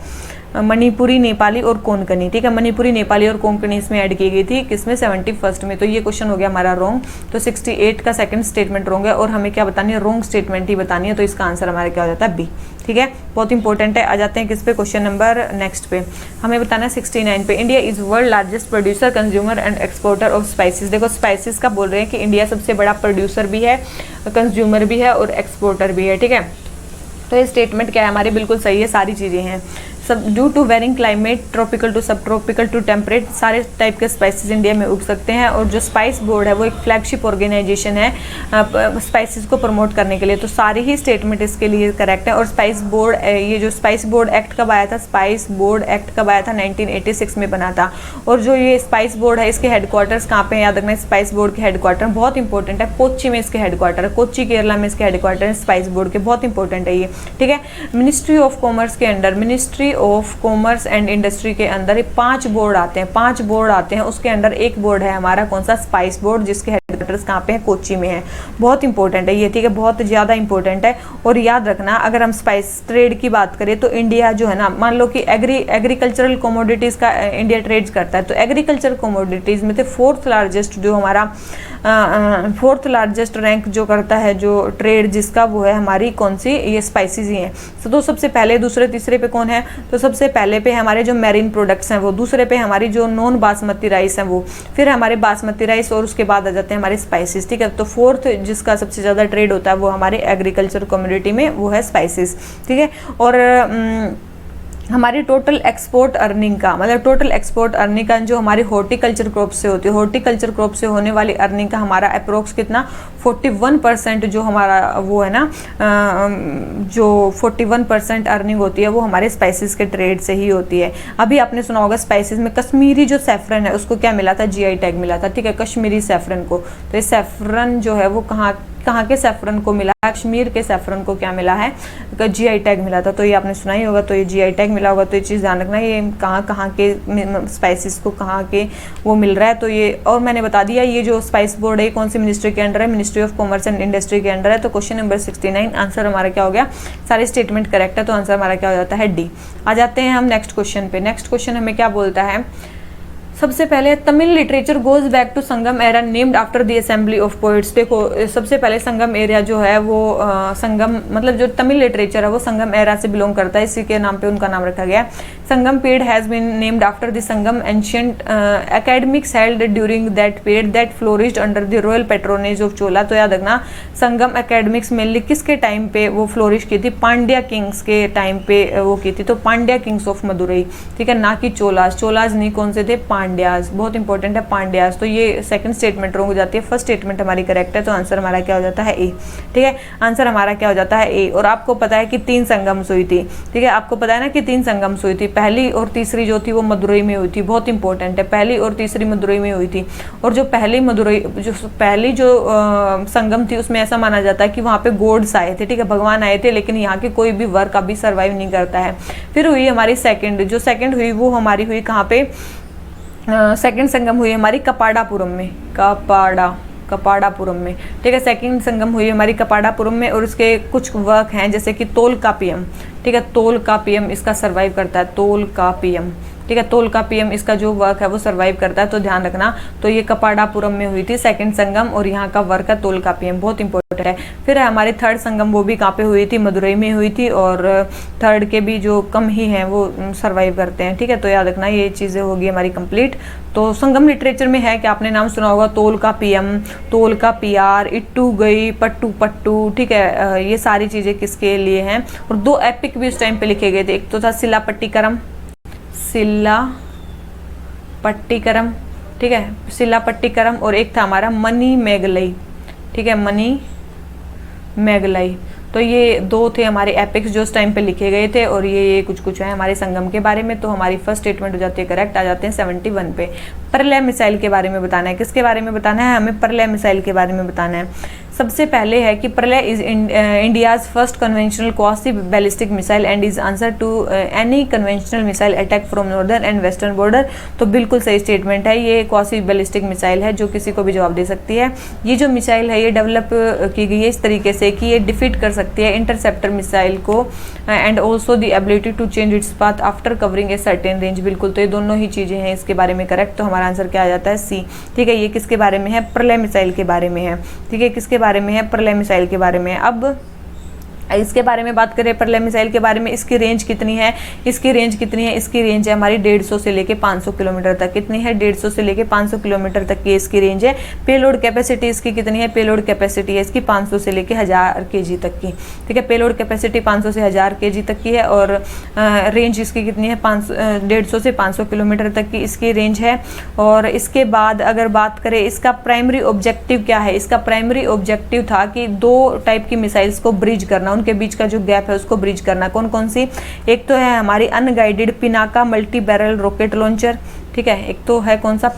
मणिपुरी, नेपाली और कोंकणी। ठीक है, मणिपुरी, नेपाली और कोंकणी इसमें ऐड की गई थी, किसमें, 71st में। तो ये क्वेश्चन हो गया हमारा रॉन्ग। तो 68 का सेकंड स्टेटमेंट रॉन्ग है और हमें क्या बतानी है, रॉन्ग स्टेटमेंट ही बतानी है। तो इसका आंसर हमारा क्या हो जाता है, बी। ठीक है, बहुत इंपॉर्टेंट है। आ जाते हैं किस पे, क्वेश्चन नंबर नेक्स्ट पे। हमें बताना है 69 पे। India is world largest producer, consumer and exporter of spices. देखो स्पाइसेस का बोल रहे हैं कि इंडिया सबसे बड़ा प्रोड्यूसर भी है, कंज्यूमर भी है और एक्सपोर्टर भी है। ठीक है, तो ये स्टेटमेंट क्या है हमारी, बिल्कुल सही है, सारी चीज़ें हैं। सब due to varying climate, tropical to subtropical to temperate, सारे टाइप के स्पाइसेस इंडिया में उग सकते हैं। और जो स्पाइस बोर्ड है वो एक फ्लैगशिप ऑर्गेनाइजेशन है स्पाइसेस को प्रमोट करने के लिए। तो सारी ही स्टेटमेंट इसके लिए करेक्ट है। और स्पाइस बोर्ड, ये जो स्पाइस बोर्ड एक्ट कब आया था, स्पाइस बोर्ड एक्ट कब आया था, 1986 में बना था। और जो ये स्पाइस बोर्ड है इसके हेडक्वार्टर्स कहाँ पे हैं, याद रखना, स्पाइस बोर्ड के हेडक्वार्टर बहुत इंपॉर्टेंट है, कोच्चि में इसके हेडक्वार्टर है, कोच्चि केरला में इसके हेडक्वार्टर है स्पाइस बोर्ड के, बहुत इंपॉर्टेंट है ये। ठीक है, मिनिस्ट्री ऑफ कॉमर्स के under, ministry of commerce and industry के अंदर 5 बोर्ड आते हैं, 5 बोर्ड आते हैं। उसके अंडर एक बोर्ड है हमारा कौन सा, स्पाइस बोर्ड, जिसके हेडक्वार्टर्स कहाँ पे है, कोच्चि में है। बहुत इंपॉर्टेंट है ये। ठीक है, बहुत ज़्यादा इंपॉर्टेंट है। और याद रखना, अगर हम स्पाइस ट्रेड की बात करें तो इंडिया जो है ना, मान लो कि एग्रीकल्चरल कमोडिटीज़ का इंडिया ट्रेड करता है, तो एग्रीकल्चर कमोडिटीज़ में से 4th लार्जेस्ट जो हमारा 4th लार्जेस्ट रैंक जो करता है जो ट्रेड जिसका, वो है हमारी कौन सी, ये स्पाइसेस ही हैं। तो सबसे पहले, दूसरे, तीसरे पे कौन है, तो सबसे पहले पे हमारे जो मैरीन प्रोडक्ट्स हैं वो, दूसरे पे हमारी जो नॉन बासमती राइस हैं वो, फिर हमारे बासमती राइस और उसके बाद आ जाते हैं हमारे स्पाइसेस। ठीक है, तो 4th जिसका सबसे ज़्यादा ट्रेड होता है वो हमारे एग्रीकल्चर कम्युनिटी में वो है स्पाइसेस। ठीक है, और हमारी टोटल एक्सपोर्ट अर्निंग का मतलब टोटल एक्सपोर्ट अर्निंग का जो हमारी हॉर्टिकल्चर क्रॉप से होती है, हॉर्टिकल्चर क्रॉप से होने वाली अर्निंग का हमारा अप्रोक्स कितना, 41% जो हमारा वो है ना, जो 41% अर्निंग होती है वो हमारे स्पाइसेस के ट्रेड से ही होती है। अभी आपने सुना होगा स्पाइसेस में कश्मीरी जो सैफरन है उसको क्या मिला था, GI टैग मिला था। ठीक है, कश्मीरी सैफरन को। तो ये सैफरन जो है वो कहाँ के सैफरन को मिला, कश्मीर के सैफरन को क्या मिला है, GI टैग मिला था। तो ये आपने सुना ही होगा, तो ये GI टैग मिला होगा। तो ये चीज़ ध्यान रखना, ये कहाँ के स्पाइसेस को कहाँ के वो मिल रहा है। तो ये, और मैंने बता दिया ये जो स्पाइस बोर्ड है कौन सी मिनिस्ट्री के अंडर है, ministry of commerce and industry के अंडर है। तो क्वेश्चन नंबर 69 आंसर हमारा क्या हो गया, सारे स्टेटमेंट करेक्ट है, तो आंसर हमारा क्या हो जाता है, डी। आ जाते हैं हम नेक्स्ट क्वेश्चन पे। नेक्स्ट क्वेश्चन हमें क्या बोलता है, सबसे पहले Tamil literature goes back to Sangam era named after the assembly of poets. देखो सबसे पहले संगम एरिया जो है वो संगम मतलब जो तमिल लिटरेचर है वो संगम एरा से बिलोंग करता है, इसी के नाम पे उनका नाम रखा गया है। Sangam period has been named after the Sangam ancient academics held during that period that flourished under the royal patronage of Chola. तो याद रखना संगम एकेडमिक्स मेनली किसके टाइम पे वो फ्लोरिश की थी, पांड्या किंग्स के टाइम पे वो की थी। तो पांड्या किंग्स ऑफ मदुरई, ठीक है, ना कि चोलास। चोलास नहीं, कौन से थे, पांड्यास। बहुत इंपॉर्टेंट है पांड्यास। तो ये सेकंड स्टेटमेंट रॉन्ग हो जाती है, फर्स्ट स्टेटमेंट हमारी करेक्ट है। तो आंसर हमारा क्या हो जाता है, ए। ठीक है, आंसर हमारा क्या हो जाता है, ए। और आपको पता है कि 3 संगम्स हुई थी, ठीक है, आपको पता है ना कि 3 संगम्स हुई थी। पहली और तीसरी जो थी वो मदुरई में हुई थी, बहुत इंपॉर्टेंट है, पहली और तीसरी मदुरई में हुई थी। और जो पहली संगम थी उसमें ऐसा माना जाता है कि वहाँ पे गॉड्स आए थे, ठीक है, भगवान आए थे, लेकिन यहाँ के कोई भी वर्क अभी सर्वाइव नहीं करता है। फिर हुई हमारी सेकंड, जो सेकंड हुई वो हमारी हुई कहाँ पे, सेकंड संगम हुई हमारी कपाड़ापुरम में, कपाड़ापुरम में, ठीक है, सेकंड संगम हुई हमारी कपाड़ापुरम में। और उसके कुछ वर्क हैं जैसे कि तोलकापियम, ठीक है, तोलकापियम इसका सर्वाइव करता है, तोलकापियम, ठीक है, तोलकापियम इसका जो वर्क है वो सर्वाइव करता है। तो ध्यान रखना, तो ये कपाड़ापुरम में हुई थी सेकंड संगम, और यहाँ का वर्क है तोलकापियम, बहुत इंपॉर्टेंट है। फिर हमारी थर्ड संगम, वो भी कहाँ पे हुई थी, मदुरई में हुई थी, और थर्ड के भी जो कम ही हैं वो सर्वाइव करते हैं, ठीक है। तो याद रखना ये चीज़ें होगी हमारी कंप्लीट। तो संगम लिटरेचर में है कि आपने नाम सुना होगा तोलकापियम, तोलकापियार, इट्टू गई, पट्टू पट्टू, ठीक है, ये सारी चीज़ें किसके लिए हैं। और 2 एपिक भी उस टाइम पे लिखे गए थे, एक तो था सिलापट्टिकरम, सिलापट्टिकरम, ठीक है, सिलापट्टिकरम, और एक था हमारा मनी मेघलई, ठीक है, मनी मेघलई। तो ये 2 थे हमारे एपिक्स जो उस टाइम पे लिखे गए थे, और ये कुछ है हमारे संगम के बारे में। तो हमारी फर्स्ट स्टेटमेंट हो जाती है करेक्ट। आ जाते हैं 71 पे। प्रलय मिसाइल के बारे में बताना है, किसके बारे में बताना है हमें, प्रलय मिसाइल के बारे में बताना है। सबसे पहले है कि Pralay is India's first conventional quasi ballistic missile and is answer to any conventional missile attack from northern and western border. तो बिल्कुल सही स्टेटमेंट है, ये क्वासी बैलिस्टिक मिसाइल है जो किसी को भी जवाब दे सकती है। ये जो मिसाइल है ये डेवलप की गई है इस तरीके से कि ये डिफीट कर सकती है इंटरसेप्टर मिसाइल को and also the ability to change its path after covering a certain range. बिल्कुल, तो ये दोनों ही चीज़ें हैं इसके बारे में करेक्ट। तो हमारा आंसर क्या आ जाता है? सी। ठीक है, ये किसके बारे में है? प्रलय मिसाइल के बारे में है। ठीक है, किसके बारे में है? प्रलय मिसाइल के बारे में। अब इसके बारे में बात करें प्रलय मिसाइल के बारे में, इसकी रेंज कितनी है? इसकी रेंज कितनी है? इसकी रेंज है हमारी 150 से लेके 500 किलोमीटर तक। कितनी है? 150 से लेके 500 किलोमीटर तक की इसकी रेंज है। पेलोड कैपेसिटी इसकी कितनी है? पेलोड कैपेसिटी है इसकी 500 से लेके 1000 kg तक की। ठीक है, पेलोड कैपेसिटी 500 से 1000 kg तक की है और रेंज इसकी कितनी है? 150 से 500 किलोमीटर तक की इसकी रेंज है। और इसके बाद अगर बात करें इसका प्राइमरी ऑब्जेक्टिव क्या है? इसका प्राइमरी ऑब्जेक्टिव था कि 2 टाइप की मिसाइल्स को ब्रिज करना, उनके बीच का जो गैप है उसको ब्रिज करना। कौन कौन सी? एक तो है हमारी unguided Pinaka multi barrel rocket launcher. ठीक है, एक तो है कौन सा?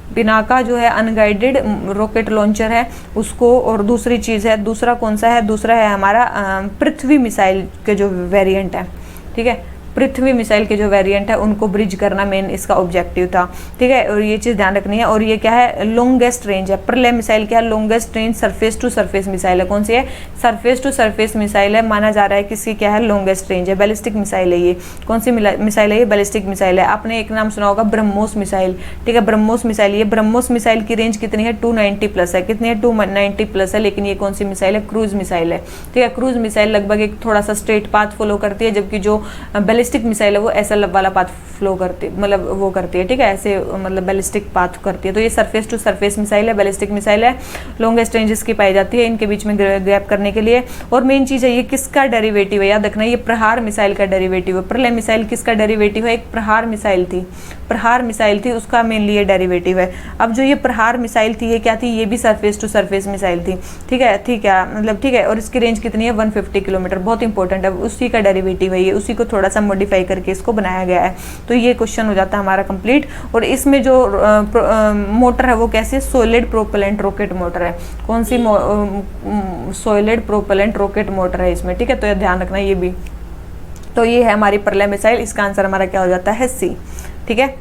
पिनाका जो है अनगाइडेड रॉकेट लॉन्चर है उसको, और दूसरी चीज़ है, दूसरा कौन सा है? दूसरा है हमारा पृथ्वी मिसाइल के जो वेरिएंट है। ठीक है, पृथ्वी मिसाइल के जो वेरिएंट है उनको ब्रिज करना मेन इसका ऑब्जेक्टिव था। ठीक है, और ये चीज़ ध्यान रखनी है। और ये क्या है? लॉन्गेस्ट रेंज है। प्रलय मिसाइल क्या है? Longest range surface to surface missile है। कौन सी है? सरफेस टू सरफेस मिसाइल है। माना जा रहा है कि इसकी क्या है? लॉन्गेस्ट रेंज है। बैलिस्टिक मिसाइल है ये। कौन सी मिसाइल है ये? बैलिस्टिक मिसाइल है। आपने एक नाम सुना होगा ब्रह्मोस मिसाइल। ठीक है, ब्रह्मोस मिसाइल। ये ब्रह्मोस मिसाइल की रेंज कितनी है? 290 प्लस है। कितनी है? 290 प्लस है। लेकिन ये कौन सी मिसाइल है? क्रूज मिसाइल है। ठीक है, क्रूज मिसाइल लगभग एक थोड़ा सा स्ट्रेट पाथ फॉलो करती है, जबकि जो बैलिस्टिक मिसाइल है वो ऐसा वाला पाथ फ्लो करती, मतलब वो करती है। ठीक है, ऐसे मतलब बैलिस्टिक पाथ करती है। तो ये सरफेस टू सरफेस मिसाइल है, बैलिस्टिक मिसाइल है। लॉन्गेस्ट रेंज इसकी पाई जाती है इनके बीच में गैप करने के लिए। और मेन चीज़ है ये किसका डेरिवेटिव है? याद रखना, ये प्रहार मिसाइल का डेरिवेटिव है। प्रलय मिसाइल किसका डेरिवेटिव है? एक प्रहार मिसाइल थी, प्रहार मिसाइल थी, उसका मेनली ये डेरिवेटिव है। अब जो ये प्रहार मिसाइल थी ये क्या थी? ये भी सरफेस टू सरफेस मिसाइल थी। ठीक है, ठीक है, मतलब ठीक है। और इसकी रेंज कितनी है? 150 किलोमीटर। बहुत इंपॉर्टेंट है, उसी का डेरिवेटिव है ये, उसी को थोड़ा सा मॉडिफाई करके इसको बनाया गया है। तो ये क्वेश्चन हो जाता है हमारा कंप्लीट। और इसमें जो मोटर है वो कैसे? सॉलिड प्रोपेलेंट रॉकेट मोटर है। कौन सी? सॉलिड प्रोपेलेंट रॉकेट मोटर है इसमें। ठीक है, तो ये ध्यान रखना ये भी। तो ये है हमारी प्रलय मिसाइल। इसका आंसर हमारा क्या हो जाता है? सी। ठीक है,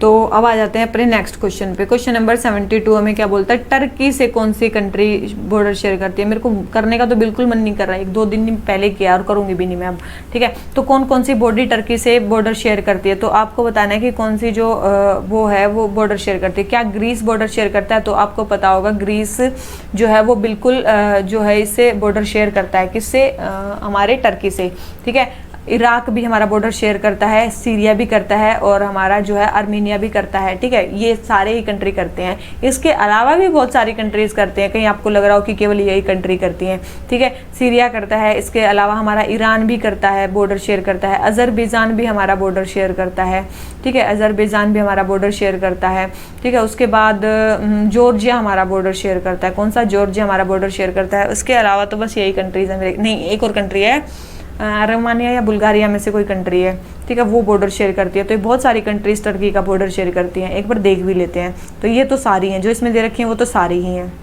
तो अब आ जाते हैं अपने नेक्स्ट क्वेश्चन पे। क्वेश्चन नंबर 72 हमें क्या बोलता है? टर्की से कौन सी कंट्री बॉर्डर शेयर करती है? मेरे को करने का तो बिल्कुल मन नहीं कर रहा है, 1-2 दिन पहले किया और करूंगी भी नहीं मैं अब। ठीक है, तो कौन कौन सी बॉडी टर्की से बॉर्डर शेयर करती है? तो आपको बताना है कि कौन सी जो वो है वो बॉर्डर शेयर करती है। क्या ग्रीस बॉर्डर शेयर करता है? तो आपको पता होगा ग्रीस जो है वो बिल्कुल जो है इससे बॉर्डर शेयर करता है। किससे? हमारे टर्की से। ठीक है, इराक भी हमारा बॉर्डर शेयर करता है, सीरिया भी करता है, और हमारा जो है आर्मीनिया भी करता है। ठीक है, ये सारे ही कंट्री करते हैं। इसके अलावा भी बहुत सारी कंट्रीज करते हैं, कहीं आपको लग रहा हो कि केवल यही कंट्री करती हैं। ठीक है, सीरिया करता है, इसके अलावा हमारा ईरान भी करता है, बॉर्डर शेयर करता है। अजरबैजान भी हमारा बॉर्डर शेयर करता है। ठीक है, अजरबैजान भी हमारा बॉर्डर शेयर करता है। ठीक है, उसके बाद जॉर्जिया हमारा बॉर्डर शेयर करता है। कौन सा? जॉर्जिया हमारा बॉर्डर शेयर करता है। उसके अलावा तो बस यही कंट्रीज है मेरे, नहीं एक और कंट्री है, रोमानिया या बुल्गारिया में से कोई कंट्री है। ठीक है, वो बॉर्डर शेयर करती है। तो ये बहुत सारी कंट्रीज टर्की का बॉर्डर शेयर करती हैं। एक बार देख भी लेते हैं। तो ये तो सारी हैं जो इसमें दे रखी हैं, वो तो सारी ही हैं।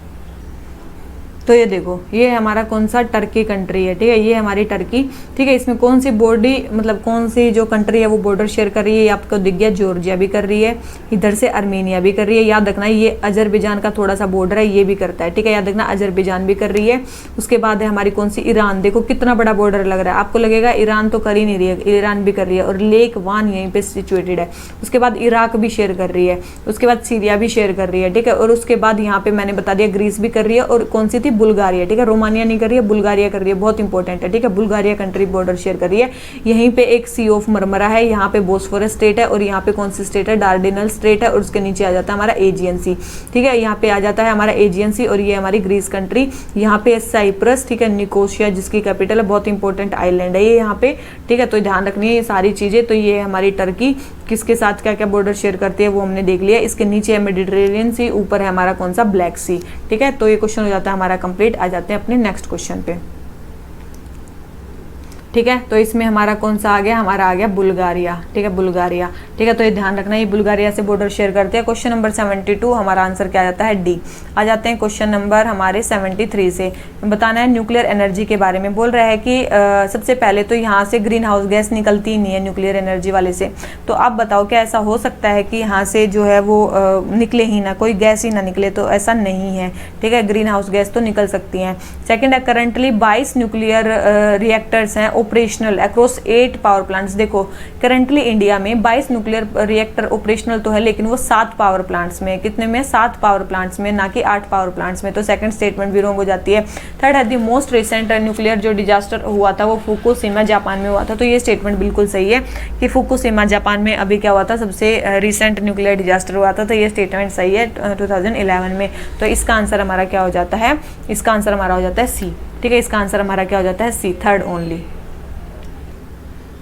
तो ये देखो, ये हमारा कौन सा? टर्की कंट्री है। ठीक है, ये हमारी टर्की। ठीक है, इसमें कौन सी बॉडी, मतलब कौन सी जो कंट्री है वो बॉर्डर शेयर कर रही है? ये आपको दिख गया, जॉर्जिया भी कर रही है, इधर से आर्मेनिया भी कर रही है। याद रखना ये अजरबैजान का थोड़ा सा बॉर्डर है, ये भी करता है। ठीक है, याद रखना अजरबैजान भी कर रही है। उसके बाद है हमारी कौन सी? ईरान। देखो कितना बड़ा बॉर्डर लग रहा है, आपको लगेगा ईरान तो कर ही नहीं रही है, ईरान भी कर रही है, और लेक वान यहीं पे सिचुएटेड है। उसके बाद इराक भी शेयर कर रही है, उसके बाद सीरिया भी शेयर कर रही है। ठीक है, और उसके बाद यहाँ पे मैंने बता दिया ग्रीस भी कर रही है, और कौन सी थी? बुल्गारिया। ठीक है, रोमानिया नहीं कर रही है, बुल्गारिया कर रही है, बहुत इंपॉर्टेंट है। ठीक है, बुल्गारिया कंट्री बॉर्डर शेयर कर रही है। यहीं पे एक सी ऑफ मरमरा है, यहाँ पे बोस्फोरस स्टेट है, और यहाँ पे कौन सी स्टेट है? डार्डेनल स्टेट है, और उसके नीचे आ जाता है हमारा एजियन सी। ठीक है, यहाँ पे आ जाता है हमारा एजियन सी, और ये हमारी ग्रीस कंट्री। यहाँ पे साइप्रस। ठीक है, निकोसिया जिसकी कैपिटल है, बहुत इंपॉर्टेंट आइलैंड है ये यहाँ पे। ठीक है, तो ध्यान रखनी है ये सारी चीजें। तो ये हमारी टर्की किसके साथ क्या क्या बॉर्डर शेयर करती है वो हमने देख लिया। इसके नीचे है मेडिटेरेनियन सी, ऊपर है हमारा कौन सा? ब्लैक सी। ठीक है, तो ये क्वेश्चन हो जाता है हमारा कंप्लीट। आ जाते हैं अपने नेक्स्ट क्वेश्चन पे। ठीक है। तो इसमें हमारा कौन सा आ गया, हमारा आ गया बुल्गारिया, ठीक है, बुल्गारिया, ठीक है। तो ये ध्यान रखना, ये बुल्गारिया से बॉर्डर शेयर करते हैं। क्वेश्चन नंबर 72 हमारा आंसर क्या आ जाता है, डी। आ जाते हैं क्वेश्चन नंबर हमारे 73 से। बताना है न्यूक्लियर एनर्जी के बारे में। बोल रहा है कि सबसे पहले तो यहाँ से ग्रीन हाउस गैस निकलती ही नहीं है न्यूक्लियर एनर्जी वाले से। तो आप बताओ क्या ऐसा हो सकता है कि यहाँ से जो है वो निकले ही ना, कोई गैस ही ना निकले? तो ऐसा नहीं है, ठीक है। ग्रीन हाउस गैस तो निकल सकती हैं। सेकेंड है, करंटली 22 न्यूक्लियर रिएक्टर्स हैं ऑपरेशनल अक्रॉस 8 पावर प्लांट्स। देखो करंटली इंडिया में 22 न्यूक्लियर रिएक्टर ऑपरेशनल तो है, लेकिन वो 7 पावर प्लांट्स में, कितने में, 7 पावर प्लांट्स में, ना कि 8 पावर प्लांट्स में। तो सेकंड स्टेटमेंट भी रॉन्ग हो जाती है। थर्ड है, द मोस्ट रिसेंट न्यूक्लियर जो डिजास्टर हुआ था वो फुकुशिमा जापान में हुआ था। तो ये स्टेटमेंट बिल्कुल सही है कि फुकुशिमा जापान में अभी क्या हुआ था, सबसे रिसेंट न्यूक्लियर डिजास्टर हुआ था। तो ये स्टेटमेंट सही है 2011 में। तो इसका आंसर हमारा क्या हो जाता है, इसका आंसर हमारा हो जाता है सी, ठीक है। इसका आंसर हमारा क्या हो जाता है, सी, थर्ड ओनली।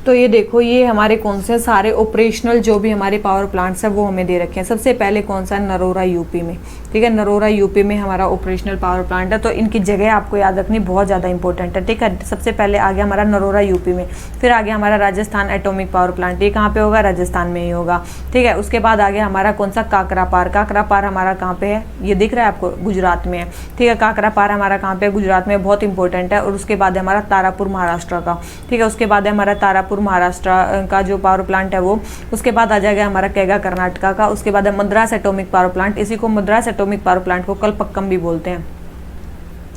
तो ये देखो, ये हमारे कौन से सारे ऑपरेशनल जो भी हमारे पावर प्लांट्स है वो हमें दे रखे हैं। सबसे पहले कौन सा, नरोरा यूपी में, ठीक है। नरोरा यूपी में हमारा ऑपरेशनल पावर प्लांट है। तो इनकी जगह आपको याद रखनी बहुत ज़्यादा इंपॉर्टेंट है, ठीक है। सबसे पहले आ गया हमारा नरोरा यूपी में, फिर आ गया हमारा राजस्थान एटॉमिक पावर प्लांट, ये कहाँ पे होगा, राजस्थान में ही होगा, ठीक है। उसके बाद आ गया हमारा कौन सा, काकरापार। काकरापार हमारा कहाँ पे है, ये दिख रहा है आपको, गुजरात में है, ठीक है। काकरापार हमारा कहाँ पे है, गुजरात में, बहुत इंपॉर्टेंट है। और उसके बाद है हमारा तारापुर महाराष्ट्र का, ठीक है। उसके बाद है हमारा तारापुर महाराष्ट्र का जो पावर प्लांट है वो। उसके बाद आ जाएगा हमारा कैगा कर्नाटका का। उसके बाद है मद्रास एटॉमिक पावर प्लांट, इसी को मद्रास एटॉमिक पावर प्लांट को कलपक्कम भी बोलते हैं।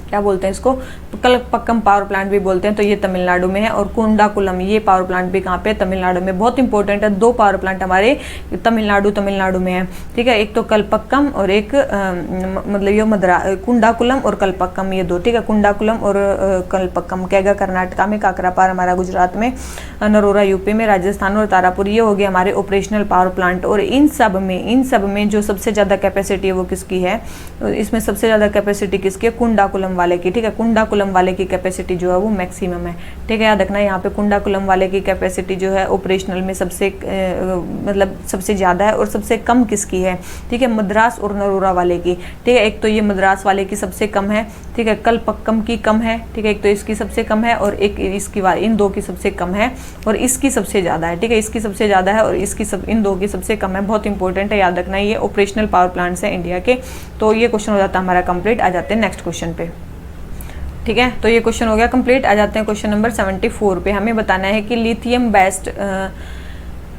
क्या बोलते हैं इसको, कलपक्कम पावर प्लांट भी बोलते हैं। तो ये तमिलनाडु में है। और कुंडाकुलम, ये पावर प्लांट भी कहाँ पे, तमिलनाडु में, बहुत इंपॉर्टेंट है। 2 पावर प्लांट हमारे तमिलनाडु में है, ठीक है। एक तो कलपक्कम और एक मतलब ये कुंडाकुलम और कलपक्कम, ये 2, ठीक है। कुंडाकुलम और कलपक्कम, कैगा कर्नाटका में, काकरापार हमारा गुजरात में, नरोरा यूपी में, राजस्थान और तारापुर ये हो गए हमारे ऑपरेशनल पावर प्लांट। और इन सब में जो सबसे ज़्यादा कैपेसिटी है वो किसकी है, इसमें सबसे ज़्यादा कैपेसिटी किसकी है, कुंडाकुलम वाले की, ठीक है। कुंडाकुलम वाले की कैपेसिटी जो है वो मैक्सिमम है, ठीक है। याद रखना यहाँ पे कुंडाकुलम वाले की कैपेसिटी जो है ऑपरेशनल में सबसे मतलब सबसे ज़्यादा है। और सबसे कम किसकी है, ठीक है, मद्रास और नरोरा वाले की, ठीक है। एक तो ये मद्रास वाले की सबसे कम है, ठीक है। कलपक्कम की कम है, ठीक है। एक तो इसकी सबसे कम है और एक इसकी इन 2 की सबसे कम है और इसकी सबसे ज़्यादा है, ठीक है। इसकी सबसे ज़्यादा है और इसकी इन 2 की सबसे कम है। बहुत इंपॉर्टेंट है, याद रखना। ये ऑपरेशनल पावर प्लांट्स है इंडिया के। तो ये क्वेश्चन हो जाता है हमारा कंप्लीट। आ जाते हैं नेक्स्ट क्वेश्चन पे, ठीक है। तो ये क्वेश्चन हो गया कंप्लीट। आ जाते हैं क्वेश्चन नंबर 74 पे। हमें बताना है कि लिथियम बेस्ड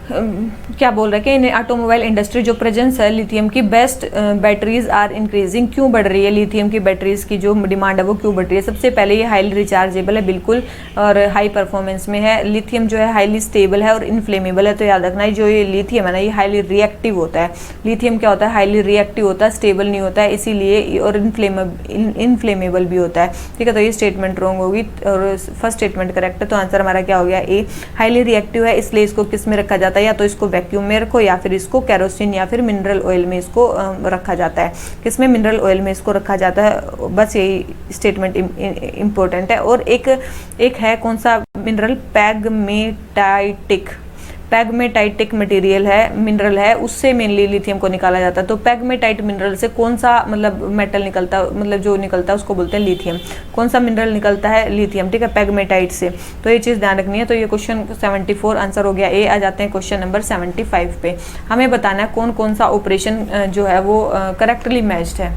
क्या बोल रहे हैं कि ऑटोमोबाइल इंडस्ट्री जो प्रेजेंस है लिथियम की बेस्ट बैटरीज आर इंक्रीजिंग, क्यों बढ़ रही है लिथियम की बैटरीज की जो डिमांड है वो क्यों बढ़ रही है। सबसे पहले ये हाईली रिचार्जेबल है बिल्कुल और हाई परफॉर्मेंस में है। लिथियम जो है हाईली स्टेबल है और इनफ्लेमेबल है। तो याद रखना जो ये लिथियम है ना ये हाईली रिएक्टिव होता है। लिथियम क्या होता है, हाईली रिएक्टिव होता है, स्टेबल नहीं होता है इसीलिए, और इनफ्लेमेबल भी होता है, ठीक है। तो ये स्टेटमेंट रॉन्ग होगी और फर्स्ट स्टेटमेंट करेक्ट है। तो आंसर हमारा क्या हो गया, ए। हाईली रिएक्टिव है इसलिए इसको किस में रखा जाता है, या तो इसको वैक्यूम में रखो या फिर इसको केरोसिन या फिर मिनरल ऑयल में इसको रखा जाता है। किसमें, मिनरल ऑयल में इसको रखा जाता है। बस यही स्टेटमेंट इंपॉर्टेंट है। और एक है कौन सा मिनरल, पैगमेटाइटिक मटेरियल है, मिनरल है, उससे मेनली लिथियम को निकाला जाता है। तो पैगमेटाइट मिनरल से कौन सा मतलब मेटल निकलता है, मतलब जो निकलता है उसको बोलते हैं लिथियम। कौन सा मिनरल निकलता है, लिथियम, ठीक है, पैगमेटाइट से। तो ये चीज़ ध्यान रखनी है। तो ये क्वेश्चन 74 आंसर हो गया ए। आ जाते हैं क्वेश्चन नंबर 75 पे। हमें बताना है कौन कौन सा ऑपरेशन जो है वो करेक्टली मैच्ड है,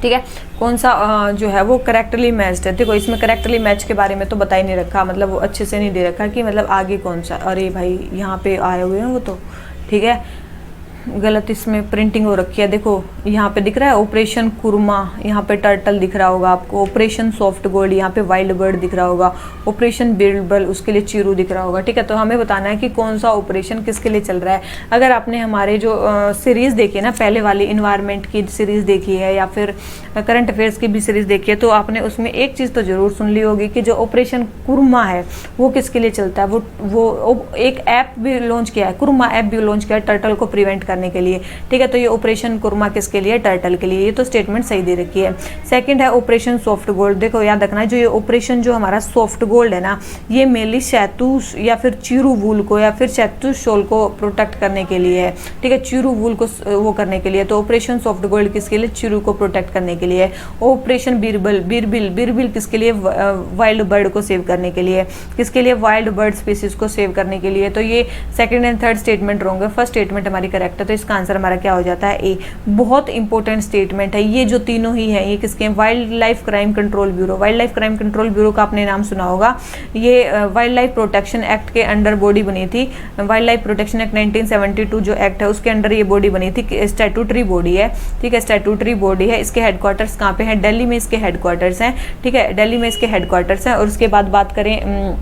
ठीक है। कौन सा जो है वो करेक्टली मैच्ड है। देखो इसमें करेक्टली मैच के बारे में तो बता ही नहीं रखा, मतलब वो अच्छे से नहीं दे रखा कि मतलब आगे कौन सा। अरे भाई यहाँ पे आए हुए हैं वो तो, ठीक है, गलत इसमें प्रिंटिंग हो रखी है। देखो यहाँ पे दिख रहा है ऑपरेशन कुरमा, यहाँ पे टर्टल दिख रहा होगा आपको। ऑपरेशन सॉफ्ट गोल्ड, यहाँ पे वाइल्ड बर्ड दिख रहा होगा। ऑपरेशन बिरबल, उसके लिए चिरू दिख रहा होगा, ठीक है। तो हमें बताना है कि कौन सा ऑपरेशन किसके लिए चल रहा है। अगर आपने हमारे जो सीरीज़ देखी है ना, पहले वाली इन्वायरमेंट की सीरीज़ देखी है या फिर करंट अफेयर्स की भी सीरीज़ देखी है, तो आपने उसमें एक चीज़ तो ज़रूर सुन ली होगी कि जो ऑपरेशन कुरमा है वो किसके लिए चलता है। वो एक ऐप भी लॉन्च किया है, कुरमा ऐप भी लॉन्च किया है टर्टल को प्रिवेंट करने के लिए, ठीक है। तो ये ऑपरेशन कुरमा किसके लिए, टर्टल के लिए। ये तो स्टेटमेंट सही दे रखी है। सेकंड है ऑपरेशन सॉफ्ट गोल्ड। देखो याद रखना, जो ये ऑपरेशन जो हमारा सॉफ्ट गोल्ड है ना, ये मेनली शहतूश या फिर चिरू वूल को या फिर शहतूश शॉल को प्रोटेक्ट करने के लिए है, ठीक है, चिरू वूल को वो करने के लिए। तो ऑपरेशन सॉफ्ट गोल्ड किसके लिए, चिरू को प्रोटेक्ट करने के लिए। ऑपरेशन बीरबल, बीरबिल किसके लिए, वाइल्ड बर्ड को सेव करने के लिए। किसके लिए, वाइल्ड बर्ड स्पीसीज को सेव करने के लिए। तो ये second and third statement wrong है, फर्स्ट स्टेटमेंट हमारी करेक्ट है। तो इसका आंसर हमारा क्या हो जाता है, ए। बहुत इंपॉर्टेंट स्टेटमेंट है ये, जो तीनों ही है ये किसके, wild life crime control bureau. Wild life crime control bureau का आपने नाम सुना होगा। ये वाइल्ड लाइफ प्रोटेक्शन एक्ट के अंडर बॉडी बनी थी। वाइल्ड लाइफ प्रोटेक्शन एक्ट 1972 जो एक्ट है उसके अंडर ये बॉडी बनी थी। स्टैट्यूटरी बॉडी है, ठीक है, स्टैट्यूटरी बॉडी है। इसके हेडक्वार्टर्स कहाँ पे हैं, दिल्ली में इसके हेडक्वार्टर्स हैं, ठीक है, दिल्ली में इसके हेडक्वार्टर्स हैं। और उसके बाद बात करें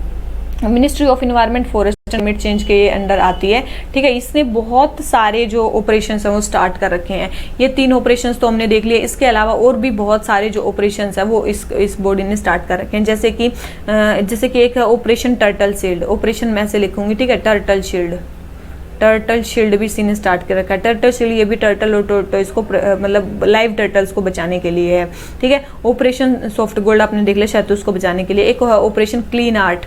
ministry of environment forest climate change के अंडर आती है, ठीक है। इसने बहुत सारे जो ऑपरेशंस हैं वो स्टार्ट कर रखे हैं। ये 3 ऑपरेशंस तो हमने देख लिए, इसके अलावा और भी बहुत सारे जो ऑपरेशंस हैं वो इस बॉडी ने स्टार्ट कर रखे हैं। जैसे कि एक है ऑपरेशन टर्टल शील्ड, ऑपरेशन मैं से लिखूंगी, ठीक है, टर्टल शील्ड भी इसी ने स्टार्ट कर रखा है। टर्टल शील्ड ये भी टर्टल और टोर्टोइस को मतलब लाइव टर्टल्स को बचाने के लिए है, ठीक है। ऑपरेशन सॉफ्ट गोल्ड आपने देख लिया, शहतूश को बचाने के लिए। एक ऑपरेशन क्लीन आर्ट,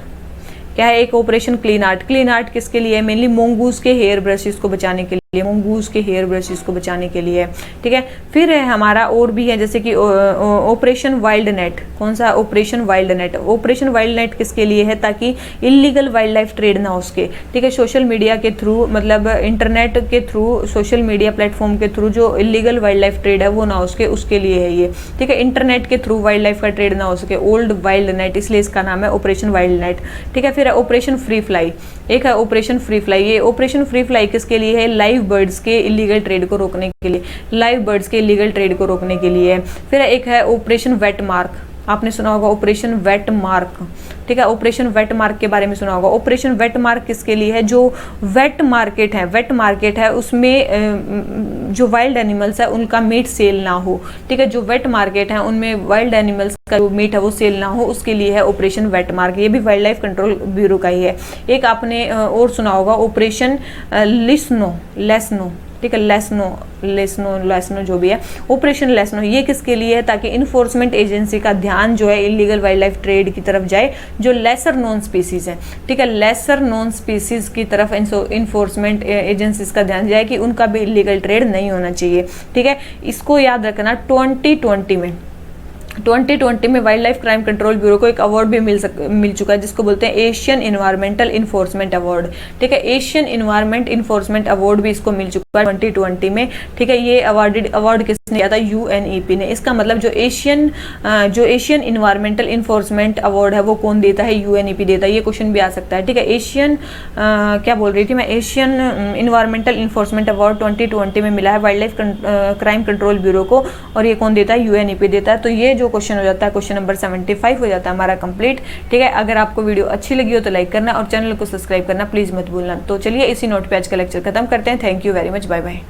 क्या है, एक operation clean art. Clean art किसके लिए है, मेनली मोंगूज के हेयर ब्रशेस को बचाने के लिए, मोंगूज के हेयर ब्रशेस को बचाने के लिए, ठीक है। फिर है हमारा और भी है, जैसे कि ऑपरेशन वाइल्ड नेट। कौन सा, operation wild net. Operation wild net किसके लिए है, ताकि इलीगल वाइल्ड लाइफ ट्रेड ना हो उसके, ठीक है। सोशल मीडिया के थ्रू, मतलब इंटरनेट के थ्रू, सोशल मीडिया प्लेटफॉर्म के थ्रू जो इलीगल वाइल्ड लाइफ ट्रेड है वो ना हो सके, उसके लिए है ये, ठीक है। इंटरनेट के थ्रू वाइल्ड लाइफ का ट्रेड ना हो सके, ओल्ड वाइल्ड नेट, इसलिए इसका नाम है ऑपरेशन वाइल्ड नेट, ठीक है। फिर ऑपरेशन फ्री फ्लाई, एक है ऑपरेशन फ्री फ्लाई। ये ऑपरेशन फ्री फ्लाई किसके लिए है, लाइव बर्ड्स के इलीगल ट्रेड को रोकने के लिए, लाइव बर्ड्स के इलीगल ट्रेड को रोकने के लिए। फिर एक है ऑपरेशन वेट मार्क, आपने सुना होगा ऑपरेशन वेट मार्क, ठीक है। ऑपरेशन वेट मार्क के बारे में सुना होगा। ऑपरेशन वेट मार्क किसके लिए है, जो वेट मार्केट है उसमें जो वाइल्ड एनिमल्स है उनका मीट सेल ना हो, ठीक है। जो वेट मार्केट है उनमें वाइल्ड एनिमल्स का जो मीट है वो सेल ना हो, उसके लिए है ऑपरेशन वेट मार्क। ये भी वाइल्ड लाइफ कंट्रोल ब्यूरो का ही है। एक आपने और सुना होगा ऑपरेशन लेस्नो, ठीक है, लेस्नो जो भी है, ऑपरेशन लेस्नो, ये किसके लिए है, ताकि इन्फोर्समेंट एजेंसी का ध्यान जो है इलीगल वाइल्ड लाइफ ट्रेड की तरफ जाए, जो लेसर नोन स्पीसीज है, ठीक है, लेसर नोन स्पीसीज की तरफ इन्फोर्समेंट एजेंसीज का ध्यान जाए कि उनका भी इलीगल ट्रेड नहीं होना चाहिए, ठीक है। इसको याद रखना, 2020 में wild life crime control bureau को एक अवार्ड भी मिल चुका है, जिसको बोलते हैं एशियन इन्वायरमेंटल इन्फोर्समेंट अवार्ड, ठीक है। एशियन इन्वायरमेंट इन्फोर्समेंट अवार्ड भी इसको मिल चुका है 2020 में, ठीक है। ये अवार्ड किसने दिया था, UNEP ने। इसका मतलब जो एशियन इन्वायरमेंटल इन्फोर्समेंट अवार्ड है वो कौन देता है, UNEP देता है। ये क्वेश्चन भी आ सकता है, ठीक है। क्या बोल रही थी मैं, एशियन इन्वायरमेंटल इन्फोर्समेंट अवार्ड 2020 में मिला है wild life crime control bureau को, और ये कौन देता है, UNEP देता है। तो ये जो क्वेश्चन हो जाता है, क्वेश्चन नंबर 75 हो जाता है हमारा कंप्लीट, ठीक है। अगर आपको वीडियो अच्छी लगी हो तो लाइक करना और चैनल को सब्सक्राइब करना प्लीज मत भूलना। तो चलिए इसी नोट पे आज का लेक्चर खत्म करते हैं। Thank you very much, bye bye.